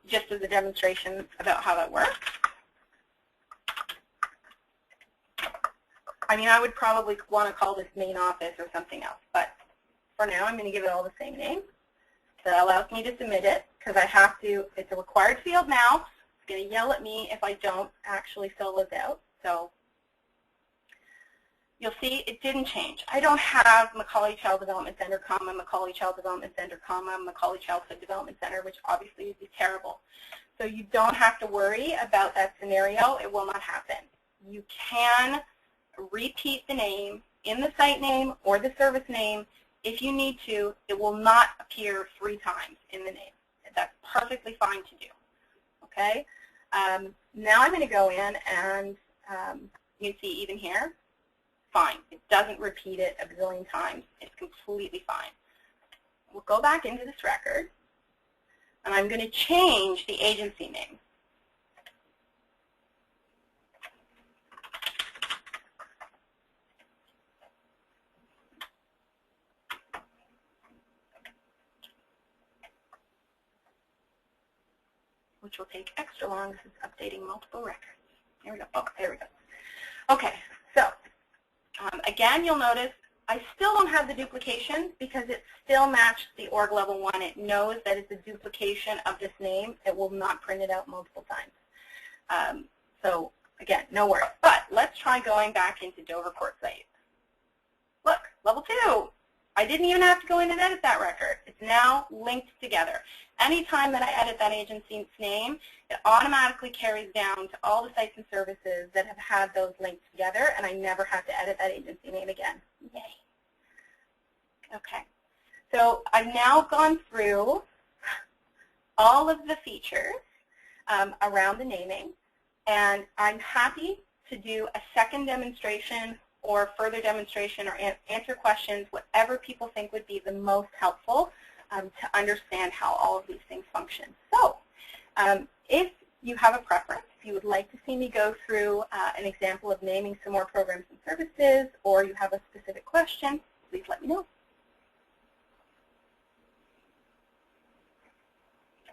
[SPEAKER 1] just as a demonstration about how that works. I mean, I would probably want to call this main office or something else, but for now, I'm going to give it all the same name. That allows me to submit it, because I have to, it's a required field now. It's going to yell at me if I don't actually fill this out. So you'll see it didn't change. I don't have Macaulay Child Development Center, comma, Macaulay Child Development Center, comma, Macaulay Child Development Center, which obviously would be terrible. So you don't have to worry about that scenario. It will not happen. You can repeat the name in the site name or the service name if you need to. It will not appear 3 times in the name. That's perfectly fine to do. Okay? Now I'm going to go in and you can see even here, fine. It doesn't repeat it a bazillion times. It's completely fine. We'll go back into this record, and I'm going to change the agency name. Which will take extra long. This is updating multiple records. There we go. Oh, there we go. Okay, so again, you'll notice I still don't have the duplication because it still matched the org level 1. It knows that it's a duplication of this name. It will not print it out multiple times. So again, no worries. But let's try going back into Dover Court site. Look, level 2. I didn't even have to go in and edit that record. It's now linked together. Anytime that I edit that agency's name, it automatically carries down to all the sites and services that have had those linked together, and I never have to edit that agency name again. Yay. Okay. So I've now gone through all of the features around the naming, and I'm happy to do a second demonstration or further demonstration or answer questions, whatever people think would be the most helpful to understand how all of these things function. So if you have a preference, if you would like to see me go through an example of naming some more programs and services, or you have a specific question, please let me know.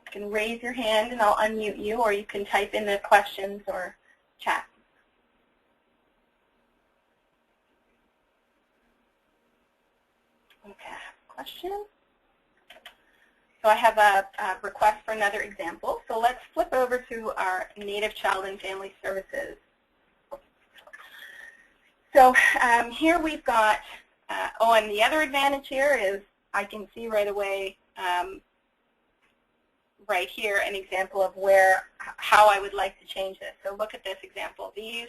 [SPEAKER 1] You can raise your hand and I'll unmute you, or you can type in the questions or chat. question. So I have a request for another example. So let's flip over to our Native Child and Family Services. So here we've got, and the other advantage here is I can see right away, right here, an example of how I would like to change this. So look at this example. This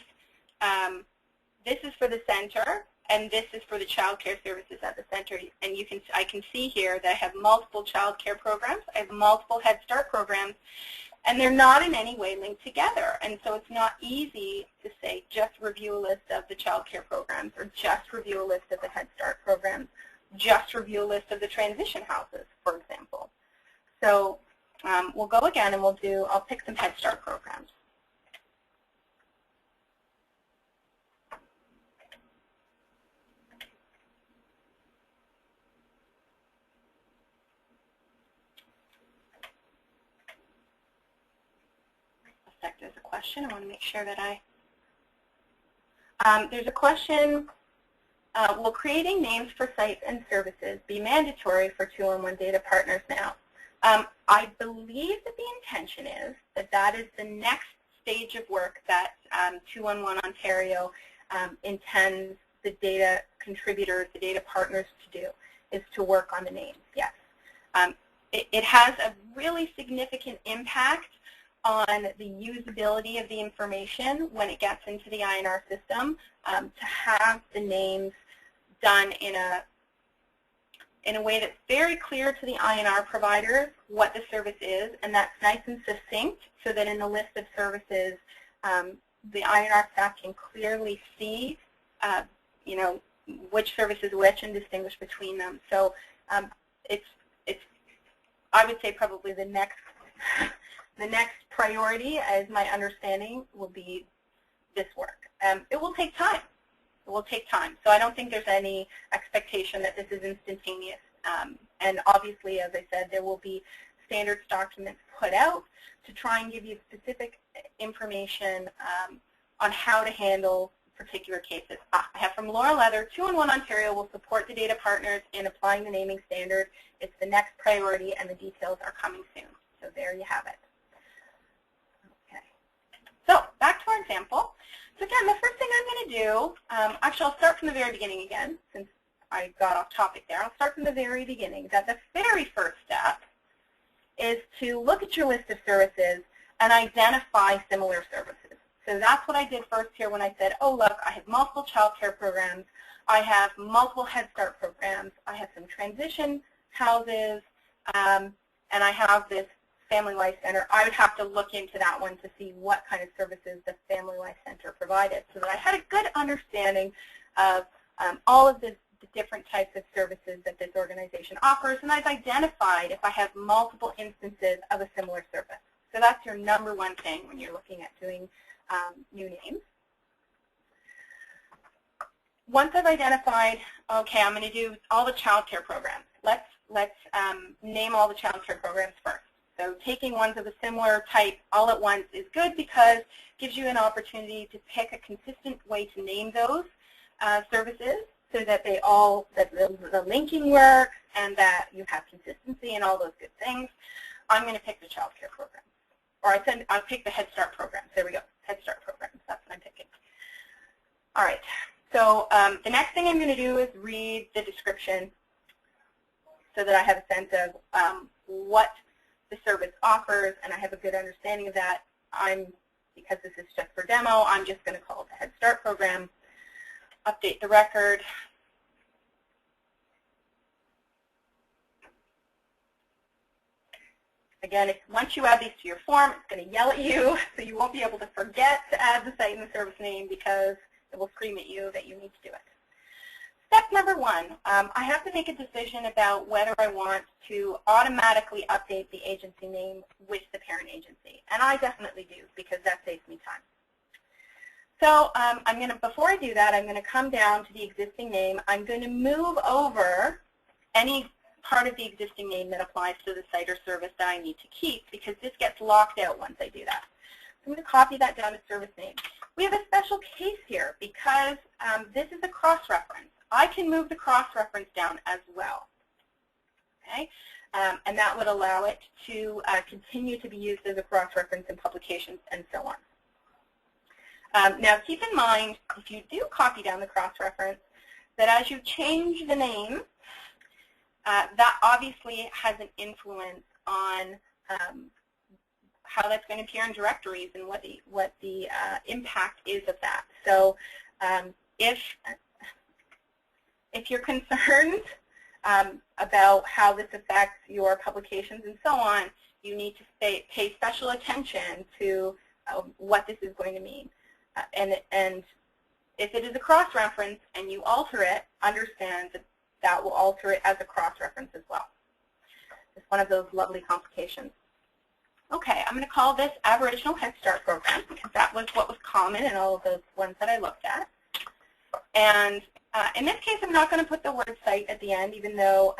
[SPEAKER 1] is for the center, and this is for the child care services at the center. And I can see here that I have multiple child care programs. I have multiple Head Start programs, and they're not in any way linked together. And so it's not easy to say just review a list of the child care programs, or just review a list of the Head Start programs, just review a list of the transition houses, for example. So we'll go again, and I'll pick some Head Start programs. There's a question. I want to make sure that there's a question, will creating names for sites and services be mandatory for 211 data partners now? I believe that the intention is that is the next stage of work that 211 Ontario intends the data contributors, the data partners to do, is to work on the names, yes. It has a really significant impact on the usability of the information when it gets into the INR system, to have the names done in a way that's very clear to the INR providers what the service is, and that's nice and succinct, so that in the list of services, the INR staff can clearly see, which service is which and distinguish between them. So it's I would say probably the next priority, as my understanding, will be this work. It will take time. It will take time. So I don't think there's any expectation that this is instantaneous. And obviously, as I said, there will be standards documents put out to try and give you specific information on how to handle particular cases. I have from Laura Leather, 211 Ontario will support the data partners in applying the naming standard. It's the next priority, and the details are coming soon. So there you have it. So back to our example. So again, the first thing I'm going to do, actually I'll start from the very beginning again, since I got off topic there. I'll start from the very beginning, that the very first step is to look at your list of services and identify similar services. So that's what I did first here when I said, oh look, I have multiple child care programs, I have multiple Head Start programs, I have some transition houses, and I have this Family Life Center. I would have to look into that one to see what kind of services the Family Life Center provided, so that I had a good understanding of all of the different types of services that this organization offers, and I've identified if I have multiple instances of a similar service. So that's your number one thing when you're looking at doing new names. Once I've identified, okay, I'm going to do all the child care programs. Let's name all the child care programs first. So taking ones of a similar type all at once is good, because it gives you an opportunity to pick a consistent way to name those services, so that the linking works and that you have consistency and all those good things. I'm going to pick the child care program. Or I'll pick the Head Start programs. There we go, Head Start programs. That's what I'm picking. All right. So the next thing I'm going to do is read the description, so that I have a sense of what the service offers, and I have a good understanding of that. Because this is just for demo, I'm just going to call it the Head Start program. Update the record. Again, once you add these to your form, it's going to yell at you, so you won't be able to forget to add the site and the service name, because it will scream at you that you need to do it. Step number one, I have to make a decision about whether I want to automatically update the agency name with the parent agency. And I definitely do, because that saves me time. So before I do that, I'm going to come down to the existing name. I'm going to move over any part of the existing name that applies to the site or service that I need to keep, because this gets locked out once I do that. So I'm going to copy that down to service name. We have a special case here, because this is a cross-reference. I can move the cross-reference down as well. Okay? And that would allow it to continue to be used as a cross-reference in publications and so on. Now keep in mind, if you do copy down the cross-reference, that as you change the name, that obviously has an influence on how that's going to appear in directories and what the impact is of that. So if you're concerned about how this affects your publications and so on, you need to pay special attention to what this is going to mean. And if it is a cross-reference and you alter it, understand that that will alter it as a cross-reference as well. It's one of those lovely complications. Okay, I'm going to call this Aboriginal Head Start Program because that was what was common in all of those ones that I looked at. And in this case, I'm not going to put the word site at the end, even though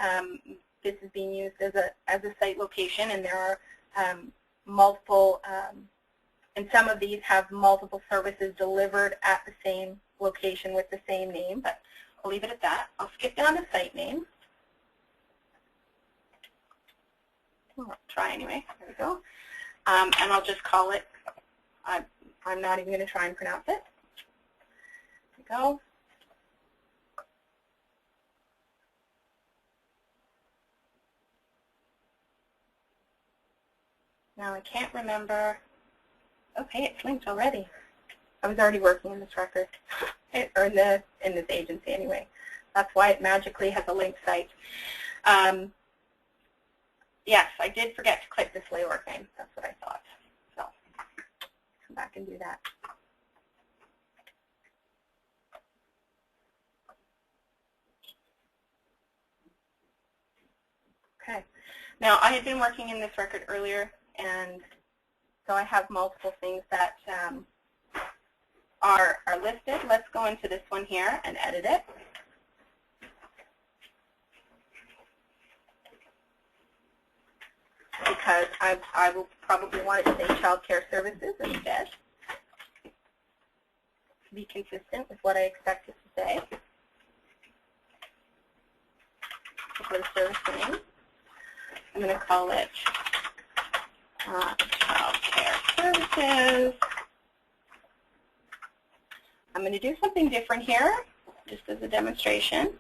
[SPEAKER 1] this is being used as a site location, and there are multiple, and some of these have multiple services delivered at the same location with the same name, but I'll leave it at that. I'll skip down to site name. I'll try anyway. There we go. And I'll just call it, I'm not even going to try and pronounce it. There we go. Now I can't remember. Okay, it's linked already. I was already working in this record, or in this agency anyway. That's why it magically has a linked site. Yes, I did forget to click this LAORC name. That's what I thought. So come back and do that. Okay. Now I had been working in this record earlier, and so I have multiple things that are listed. Let's go into this one here and edit it. Because I will probably want it to say child care services instead. Be consistent with what I expect it to say. For the service name, I'm going to call it child care services. I'm going to do something different here, just as a demonstration.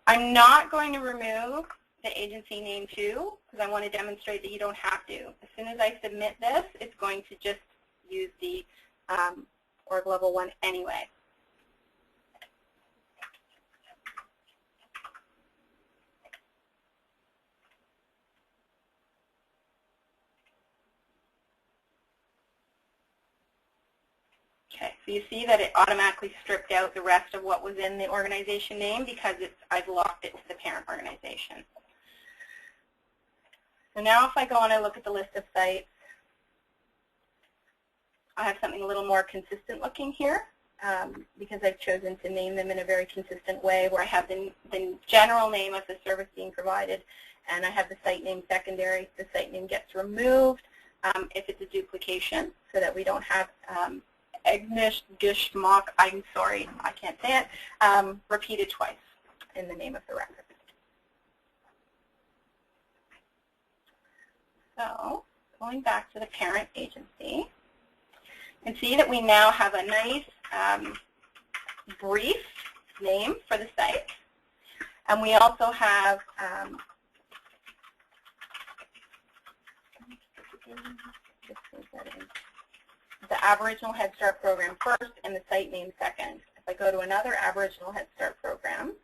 [SPEAKER 1] I'm not going to remove the agency name too, because I want to demonstrate that you don't have to. As soon as I submit this, it's going to just use the org level 1 anyway. Okay, so you see that it automatically stripped out the rest of what was in the organization name because I've locked it to the parent organization. So now if I go and I look at the list of sites, I have something a little more consistent looking here because I've chosen to name them in a very consistent way where I have the general name of the service being provided and I have the site name secondary. The site name gets removed if it's a duplication so that we don't have Geschmack, I'm sorry, I can't say it, repeated twice in the name of the record. So going back to the parent agency, you can see that we now have a nice brief name for the site. And we also have the Aboriginal Head Start program first and the site name second. If I go to another Aboriginal Head Start program,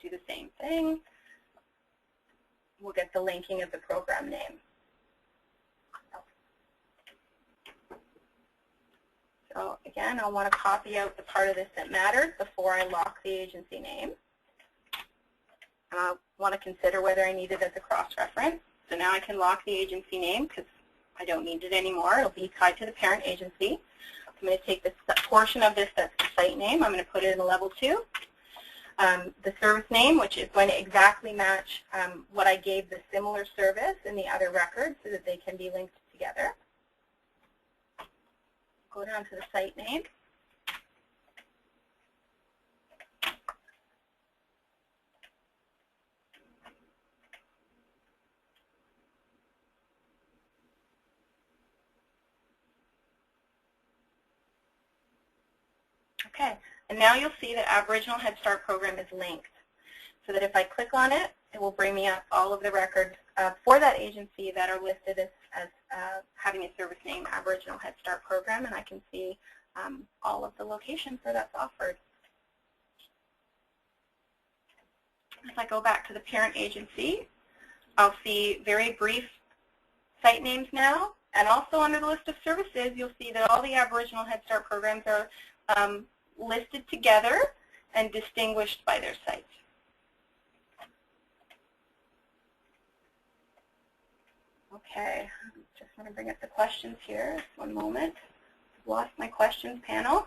[SPEAKER 1] do the same thing, we'll get the linking of the program name. So again, I'll want to copy out the part of this that matters before I lock the agency name. And I'll want to consider whether I need it as a cross-reference. So now I can lock the agency name because I don't need it anymore. It'll be tied to the parent agency. I'm going to take this portion of this that's the site name. I'm going to put it in a level 2. The service name, which is going to exactly match what I gave the similar service in the other record so that they can be linked together. Go down to the site name. Okay, and now you'll see that Aboriginal Head Start program is linked, so that if I click on it, it will bring me up all of the records for that agency that are listed as having a service name, Aboriginal Head Start program, and I can see all of the locations where that's offered. If I go back to the parent agency, I'll see very brief site names now, and also under the list of services, you'll see that all the Aboriginal Head Start programs are listed together and distinguished by their site. Okay, just want to bring up the questions here. Just one moment. I've lost my questions panel.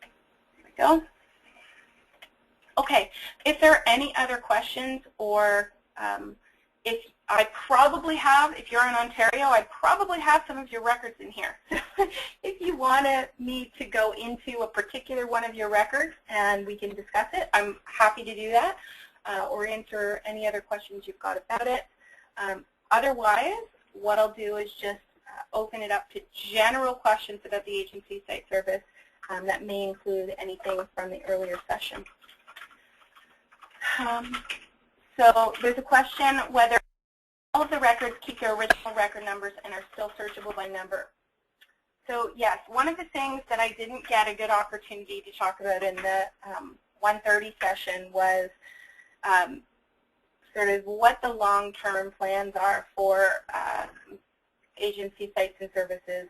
[SPEAKER 1] There we go. Okay, if there are any other questions, or if I probably have, if you're in Ontario, I probably have some of your records in here. If you want me to go into a particular one of your records and we can discuss it, I'm happy to do that, or answer any other questions you've got about it. Otherwise, what I'll do is just open it up to general questions about the agency site service that may include anything from the earlier session. So there's a question whether all of the records keep their original record numbers and are still searchable by number. So yes, one of the things that I didn't get a good opportunity to talk about in the 1:30 session was sort of what the long-term plans are for agency sites and services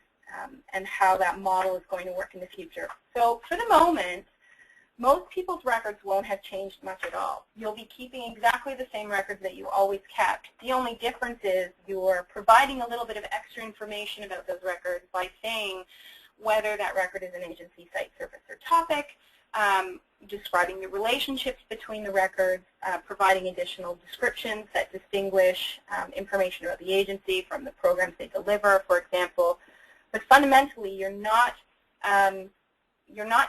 [SPEAKER 1] and how that model is going to work in the future. So for the moment, most people's records won't have changed much at all. You'll be keeping exactly the same records that you always kept. The only difference is you're providing a little bit of extra information about those records by saying whether that record is an agency site service or topic, describing the relationships between the records, providing additional descriptions that distinguish information about the agency from the programs they deliver, for example. But fundamentally, you're not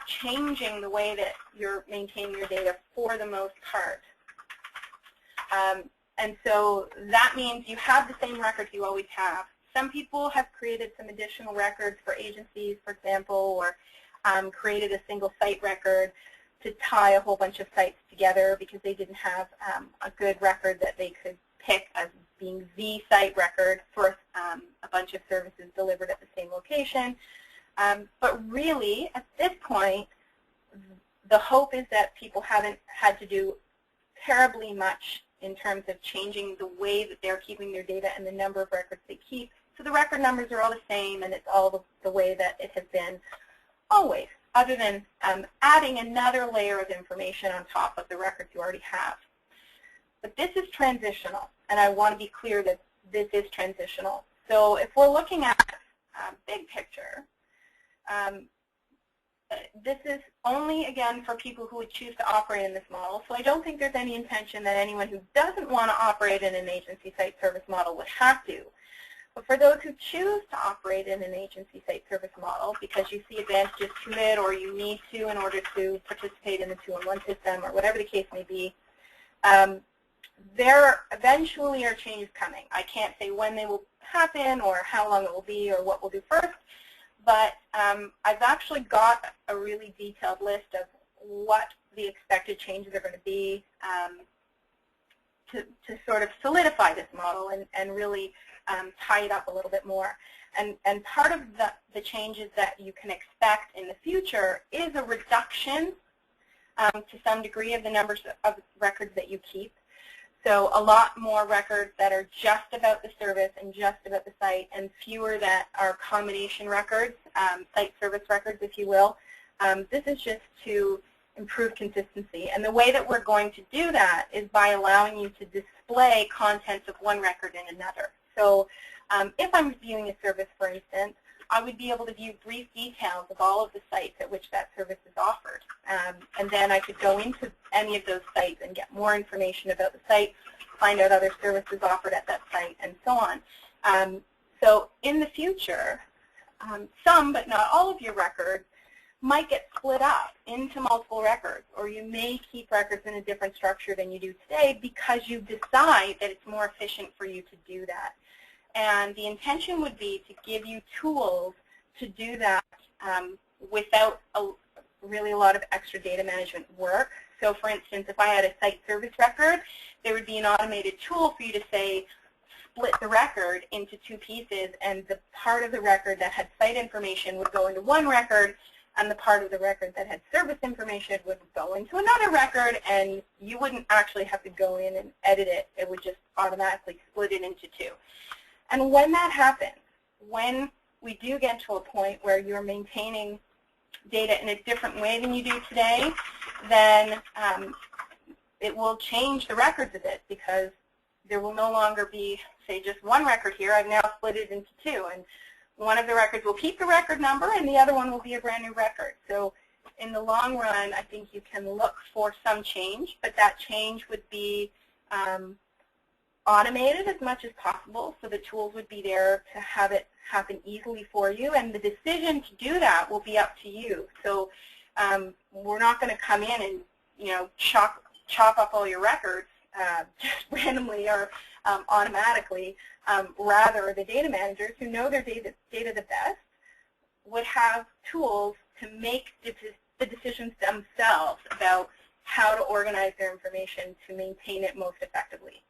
[SPEAKER 1] changing the way that you're maintaining your data for the most part. And so that means you have the same records you always have. Some people have created some additional records for agencies, for example, or created a single site record to tie a whole bunch of sites together because they didn't have a good record that they could pick as being the site record for a bunch of services delivered at the same location. But really, at this point, the hope is that people haven't had to do terribly much in terms of changing the way that they're keeping their data and the number of records they keep. So the record numbers are all the same, and it's all the way that it has been always, other than adding another layer of information on top of the records you already have. But this is transitional, and I want to be clear that this is transitional. So if we're looking at big picture, this is only, again, for people who would choose to operate in this model. So I don't think there's any intention that anyone who doesn't want to operate in an agency site service model would have to. But for those who choose to operate in an agency site service model because you see advantages to it or you need to in order to participate in the 2-in-1 system or whatever the case may be, there eventually are changes coming. I can't say when they will happen or how long it will be or what we'll do first. But I've actually got a really detailed list of what the expected changes are going to be to sort of solidify this model and really tie it up a little bit more. And part of the changes that you can expect in the future is a reduction to some degree of the numbers of records that you keep. So a lot more records that are just about the service and just about the site, and fewer that are combination records, site service records, if you will. This is just to improve consistency. And the way that we're going to do that is by allowing you to display contents of one record in another. So if I'm viewing a service, for instance, I would be able to view brief details of all of the sites at which that service is offered. And then I could go into any of those sites and get more information about the site, find out other services offered at that site, and so on. So in the future, some but not all of your records might get split up into multiple records, or you may keep records in a different structure than you do today because you decide that it's more efficient for you to do that. And the intention would be to give you tools to do that without really a lot of extra data management work. So for instance, if I had a site service record, there would be an automated tool for you to say, split the record into two pieces, and the part of the record that had site information would go into one record, and the part of the record that had service information would go into another record, and you wouldn't actually have to go in and edit it. It would just automatically split it into two. And when that happens, when we do get to a point where you're maintaining data in a different way than you do today, then it will change the records a bit, because there will no longer be, say, just one record here. I've now split it into two, and one of the records will keep the record number, and the other one will be a brand new record. So in the long run, I think you can look for some change, but that change would be automated as much as possible, so the tools would be there to have it happen easily for you, and the decision to do that will be up to you. So we're not going to come in and, you know, chop up all your records just randomly or automatically. Rather, the data managers who know their data the best would have tools to make the decisions themselves about how to organize their information to maintain it most effectively.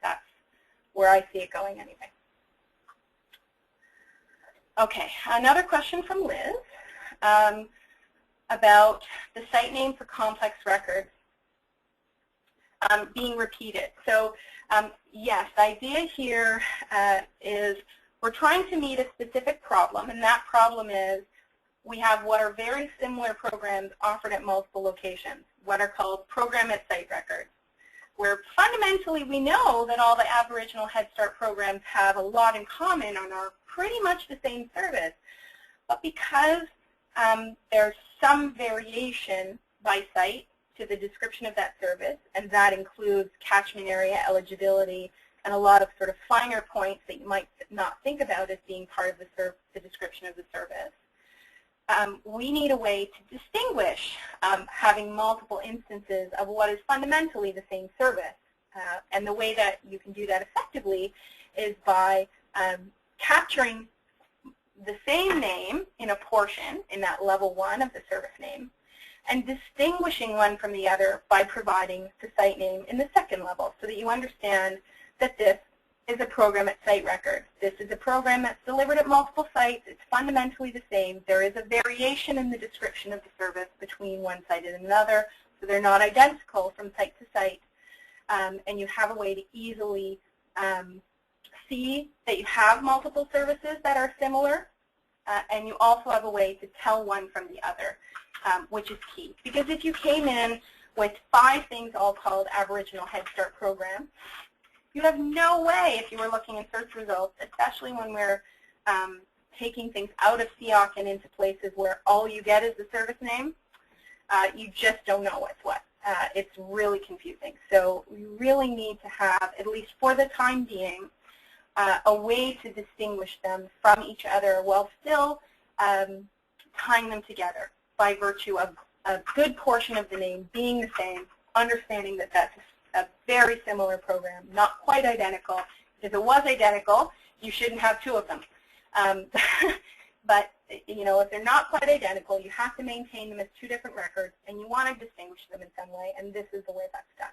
[SPEAKER 1] That's where I see it going anyway. Okay, another question from Liz about the site name for complex records being repeated. So yes, the idea here is we're trying to meet a specific problem, and that problem is we have what are very similar programs offered at multiple locations, what are called program at site records, where fundamentally we know that all the Aboriginal Head Start programs have a lot in common and are pretty much the same service. But because there's some variation by site to the description of that service, and that includes catchment area, eligibility, and a lot of sort of finer points that you might not think about as being part of the description of the service, we need a way to distinguish having multiple instances of what is fundamentally the same service. And the way that you can do that effectively is by capturing the same name in a portion in that level 1 of the service name, and distinguishing one from the other by providing the site name in the second level, so that you understand that this is a program at site record. This is a program that's delivered at multiple sites. It's fundamentally the same. There is a variation in the description of the service between one site and another, so they're not identical from site to site. And you have a way to easily see that you have multiple services that are similar, and you also have a way to tell one from the other, which is key. Because if you came in with 5 things all called Aboriginal Head Start program, you have no way, if you were looking in search results, especially when we're taking things out of CIOC and into places where all you get is the service name, you just don't know what's what. It's really confusing. So we really need to have, at least for the time being, a way to distinguish them from each other while still tying them together by virtue of a good portion of the name being the same, understanding that that's a very similar program, not quite identical. If it was identical, you shouldn't have 2 of them. But you know, if they're not quite identical, you have to maintain them as 2 different records, and you want to distinguish them in some way, and this is the way that's done.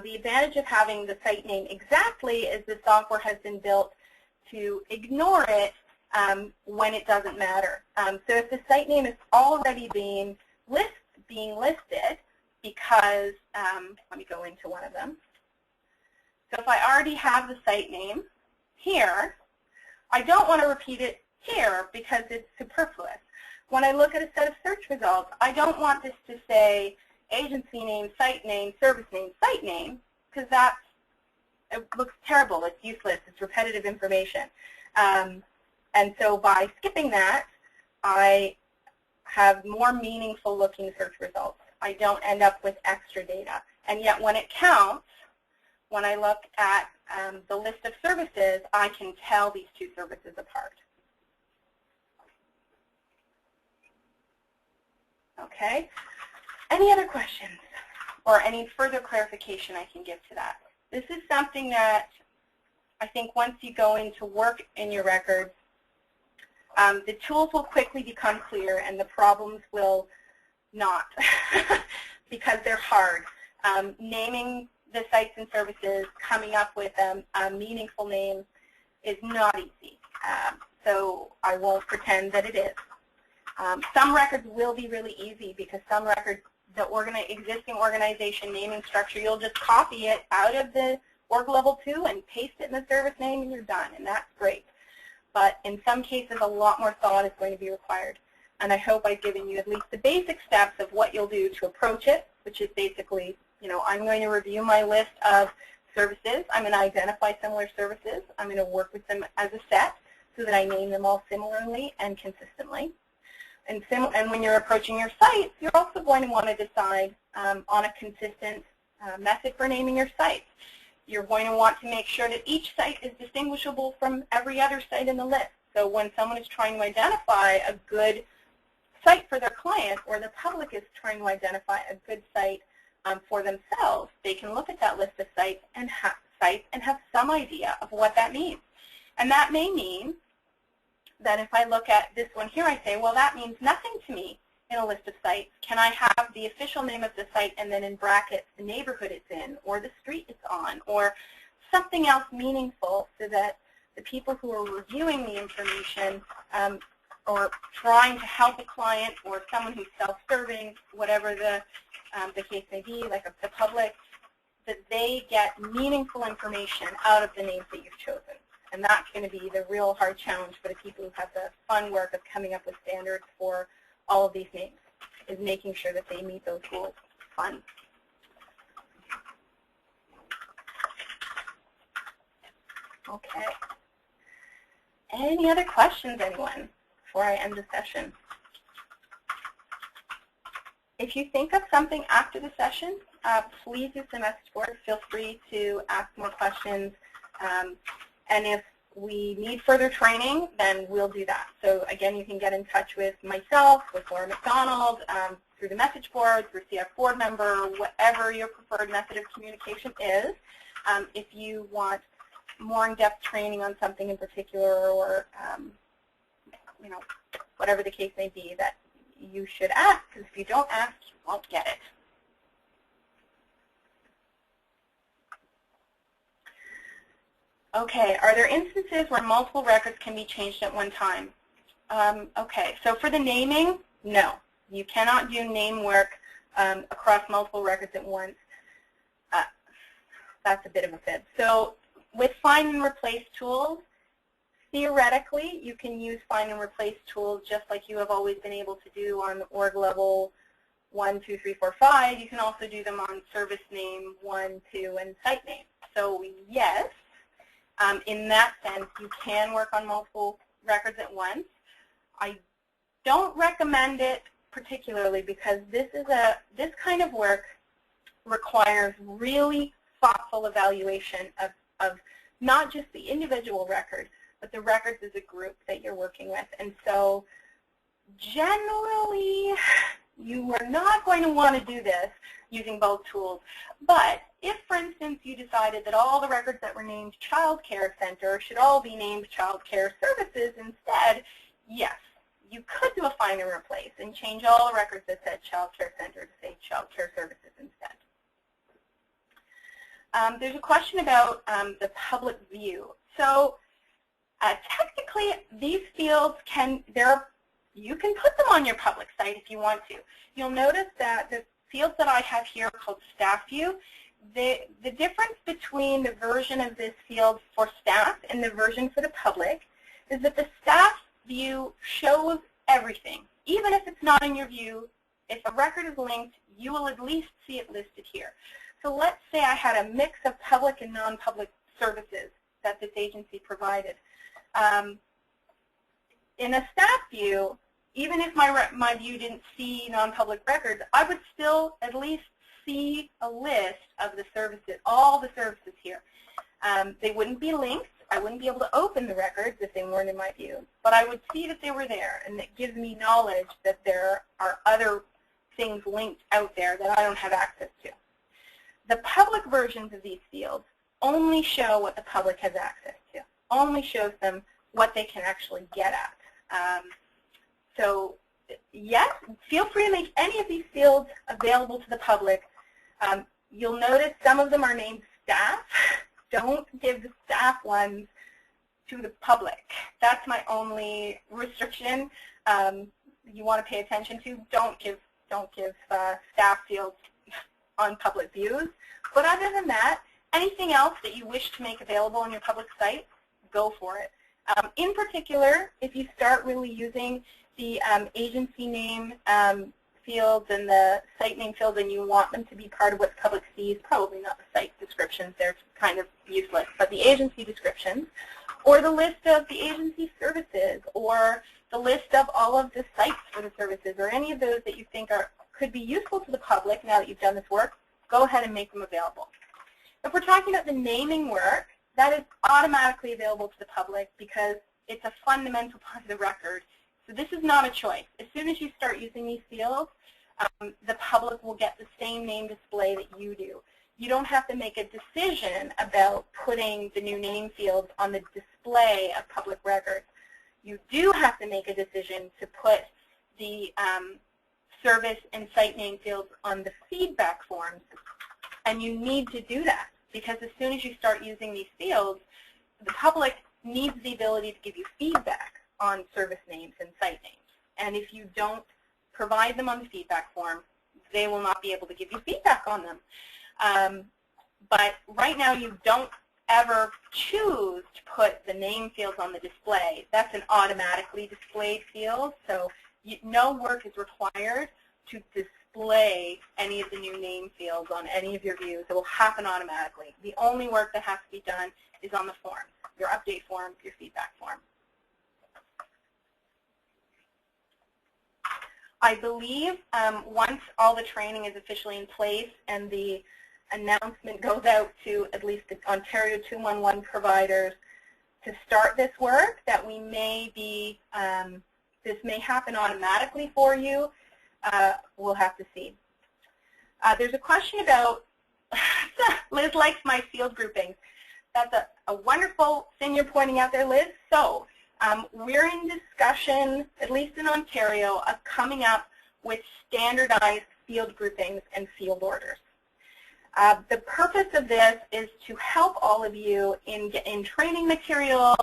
[SPEAKER 1] The advantage of having the site name exactly is the software has been built to ignore it when it doesn't matter. So if the site name is already being listed, because, let me go into one of them. So if I already have the site name here, I don't want to repeat it here because it's superfluous. When I look at a set of search results, I don't want this to say agency name, site name, service name, site name, because it looks terrible, it's useless, it's repetitive information. And so by skipping that, I have more meaningful looking search results. I don't end up with extra data. And yet when it counts, when I look at the list of services, I can tell these 2 services apart. Okay. Any other questions or any further clarification I can give to that? This is something that I think once you go into work in your records, the tools will quickly become clear and the problems will not because they're hard. Naming the sites and services, coming up with meaningful names is not easy. So I won't pretend that it is. Some records will be really easy because some records, the existing organization naming structure, you'll just copy it out of the org level 2 and paste it in the service name and you're done, and that's great. But in some cases, a lot more thought is going to be required. And I hope I've given you at least the basic steps of what you'll do to approach it, which is basically, I'm going to review my list of services. I'm going to identify similar services. I'm going to work with them as a set so that I name them all similarly and consistently. And when you're approaching your sites, you're also going to want to decide on a consistent method for naming your sites. You're going to want to make sure that each site is distinguishable from every other site in the list. So when someone is trying to identify a good site for their client, or the public is trying to identify a good site for themselves, they can look at that list of sites and have some idea of what that means. And that may mean that if I look at this one here, I say, well, that means nothing to me in a list of sites. Can I have the official name of the site and then in brackets the neighborhood it's in, or the street it's on, or something else meaningful so that the people who are reviewing the information or trying to help a client or someone who's self-serving, whatever the case may be, like the public, that they get meaningful information out of the names that you've chosen. And that's going to be the real hard challenge for the people who have the fun work of coming up with standards for all of these names, is making sure that they meet those goals. Fun. Okay. Any other questions, anyone, before I end the session? If you think of something after the session, please use the message board. Feel free to ask more questions. And if we need further training, then we'll do that. So again, you can get in touch with myself, with Laura McDonald, through the message board, through CIOC board member, whatever your preferred method of communication is. If you want more in-depth training on something in particular, or whatever the case may be, that you should ask, because if you don't ask, you won't get it. Okay, are there instances where multiple records can be changed at one time? Okay, so for the naming, no. You cannot do name work across multiple records at once. That's a bit of a fib. So with find and replace tools, theoretically, you can use find and replace tools just like you have always been able to do on org level 1, 2, 3, 4, 5. You can also do them on service name 1, 2, and site name. So yes, in that sense, you can work on multiple records at once. I don't recommend it particularly because this kind of work requires really thoughtful evaluation of not just the individual record, but the records as a group that you're working with. And so generally, you are not going to want to do this using both tools. But if, for instance, you decided that all the records that were named Child Care Center should all be named Child Care Services instead, yes, you could do a find and replace and change all the records that said Child Care Center to say Child Care Services instead. There's a question about the public view. So technically, these fields you can put them on your public site if you want to. You'll notice that the fields that I have here are called staff view. The difference between the version of this field for staff and the version for the public is that the staff view shows everything. Even if it's not in your view, if a record is linked, you will at least see it listed here. So let's say I had a mix of public and non-public services that this agency provided. In a staff view, even if my view didn't see non-public records, I would still at least see a list of the services, all the services here. They wouldn't be linked. I wouldn't be able to open the records if they weren't in my view, but I would see that they were there, and it gives me knowledge that there are other things linked out there that I don't have access to. The public versions of these fields only show what the public has access to, only shows them what they can actually get at. So yes, feel free to make any of these fields available to the public. You'll notice some of them are named staff. Don't give the staff ones to the public. That's my only restriction you want to pay attention to. Don't give staff fields on public views. But other than that, anything else that you wish to make available on your public site, go for it. In particular, if you start really using the agency name fields and the site name fields and you want them to be part of what the public sees, probably not the site descriptions, they're kind of useless, but the agency descriptions, or the list of the agency services, or the list of all of the sites for the services, or any of those that you think could be useful to the public now that you've done this work, go ahead and make them available. If we're talking about the naming work, that is automatically available to the public because it's a fundamental part of the record. So this is not a choice. As soon as you start using these fields, the public will get the same name display that you do. You don't have to make a decision about putting the new name fields on the display of public records. You do have to make a decision to put the service and site name fields on the feedback forms. And you need to do that because as soon as you start using these fields, the public needs the ability to give you feedback on service names and site names. And if you don't provide them on the feedback form, they will not be able to give you feedback on them. But right now you don't ever choose to put the name fields on the display. That's an automatically displayed field, so no work is required to display any of the new name fields on any of your views. It will happen automatically. The only work that has to be done is on the forms, your update form, your feedback form. I believe once all the training is officially in place and the announcement goes out to at least the Ontario 211 providers to start this work, that we may be, this may happen automatically for you. We'll have to see. There's a question about, Liz likes my field groupings. That's a wonderful thing you're pointing out there, Liz. So we're in discussion, at least in Ontario, of coming up with standardized field groupings and field orders. The purpose of this is to help all of you in training materials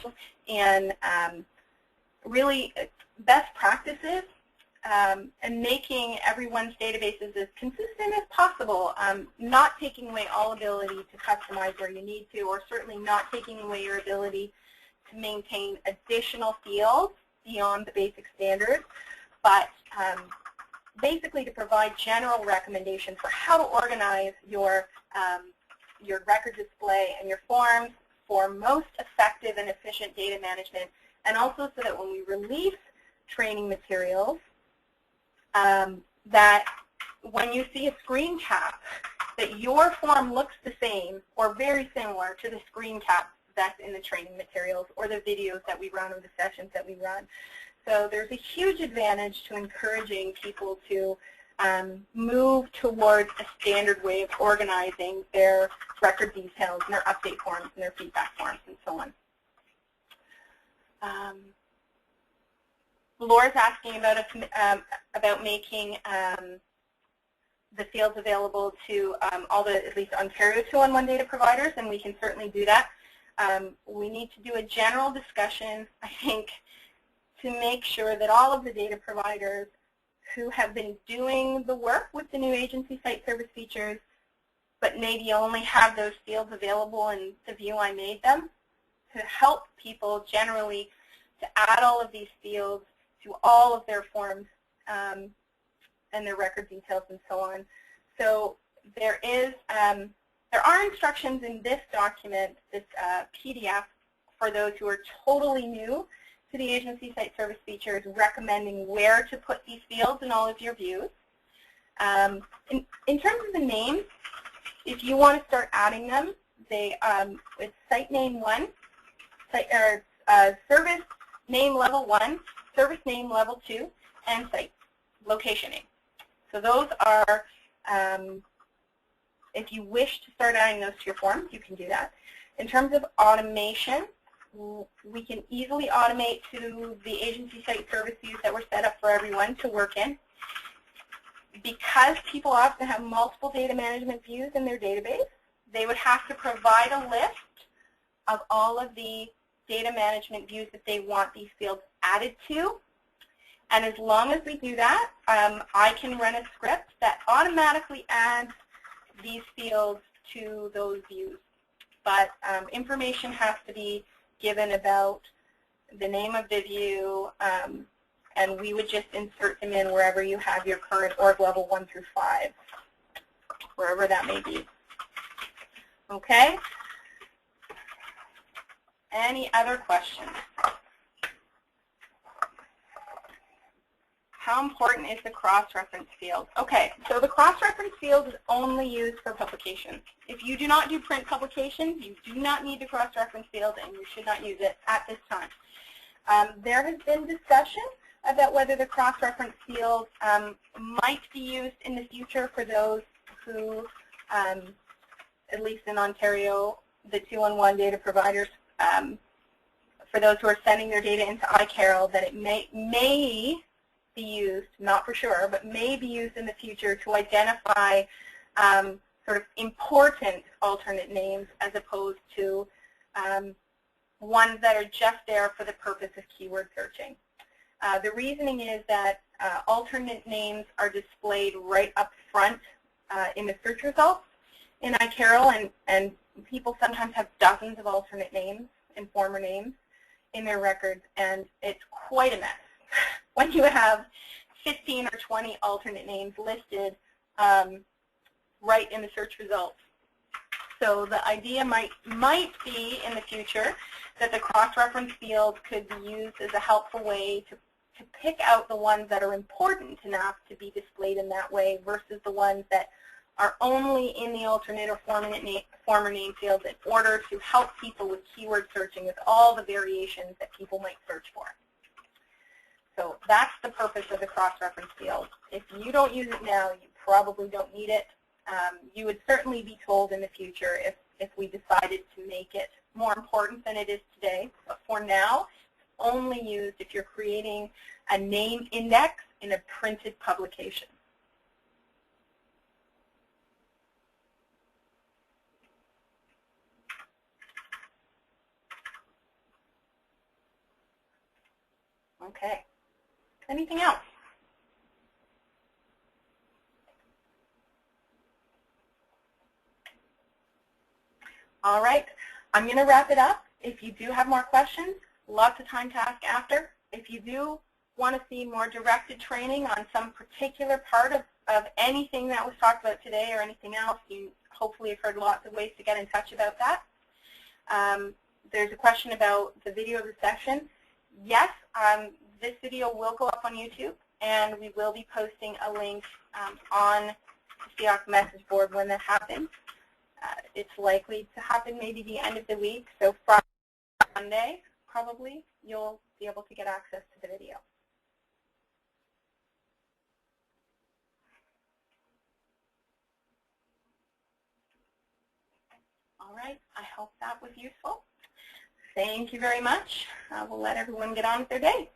[SPEAKER 1] and really best practices and making everyone's databases as consistent as possible, not taking away all ability to customize where you need to, or certainly not taking away your ability to maintain additional fields beyond the basic standards, but basically to provide general recommendations for how to organize your record display and your forms for most effective and efficient data management, and also so that when we release training materials, that when you see a screen cap, that your form looks the same or very similar to the screen cap that's in the training materials or the videos that we run or the sessions that we run. So there's a huge advantage to encouraging people to move towards a standard way of organizing their record details and their update forms and their feedback forms and so on. Laura's asking about making the fields available to all the, at least Ontario 211 data providers, and we can certainly do that. We need to do a general discussion, I think, to make sure that all of the data providers who have been doing the work with the new agency site service features, but maybe only have those fields available in the view I made them, to help people generally to add all of these fields to all of their forms and their record details and so on. So there are instructions in this document, this PDF, for those who are totally new to the agency site service features, recommending where to put these fields in all of your views. In terms of the names, if you want to start adding them, it's site name 1, service name level 1, service name level 2, and site location name. So those are, if you wish to start adding those to your forms, you can do that. In terms of automation, we can easily automate to the agency site service views that were set up for everyone to work in. Because people often have multiple data management views in their database, they would have to provide a list of all of the data management views that they want these fields added to. And as long as we do that, I can run a script that automatically adds these fields to those views. But information has to be given about the name of the view, and we would just insert them in wherever you have your current org level 1 through 5, wherever that may be. Okay? Any other questions? How important is the cross-reference field? Okay, so the cross-reference field is only used for publications. If you do not do print publications, you do not need the cross-reference field, and you should not use it at this time. There has been discussion about whether the cross-reference field might be used in the future for those who, at least in Ontario, the 2-on-1 data providers, for those who are sending their data into iCarol, that it may be used, not for sure, but may be used in the future to identify sort of important alternate names as opposed to ones that are just there for the purpose of keyword searching. The reasoning is that alternate names are displayed right up front in the search results in iCarol, and people sometimes have dozens of alternate names and former names in their records, and it's quite a mess when you have 15 or 20 alternate names listed right in the search results. So the idea might be in the future that the cross-reference field could be used as a helpful way to pick out the ones that are important enough to be displayed in that way versus the ones that are only in the alternate or former name fields in order to help people with keyword searching with all the variations that people might search for. So that's the purpose of the cross-reference field. If you don't use it now, you probably don't need it. You would certainly be told in the future if we decided to make it more important than it is today. But for now, it's only used if you're creating a name index in a printed publication. Okay. Anything else? All right. I'm going to wrap it up. If you do have more questions, lots of time to ask after. If you do want to see more directed training on some particular part of anything that was talked about today or anything else, you hopefully have heard lots of ways to get in touch about that. There's a question about the video of the session. Yes, this video will go up on YouTube, and we will be posting a link on the CIOC message board when that happens. It's likely to happen maybe the end of the week, so Friday, Monday, probably, you'll be able to get access to the video. All right, I hope that was useful. Thank you very much. We'll let everyone get on with their day.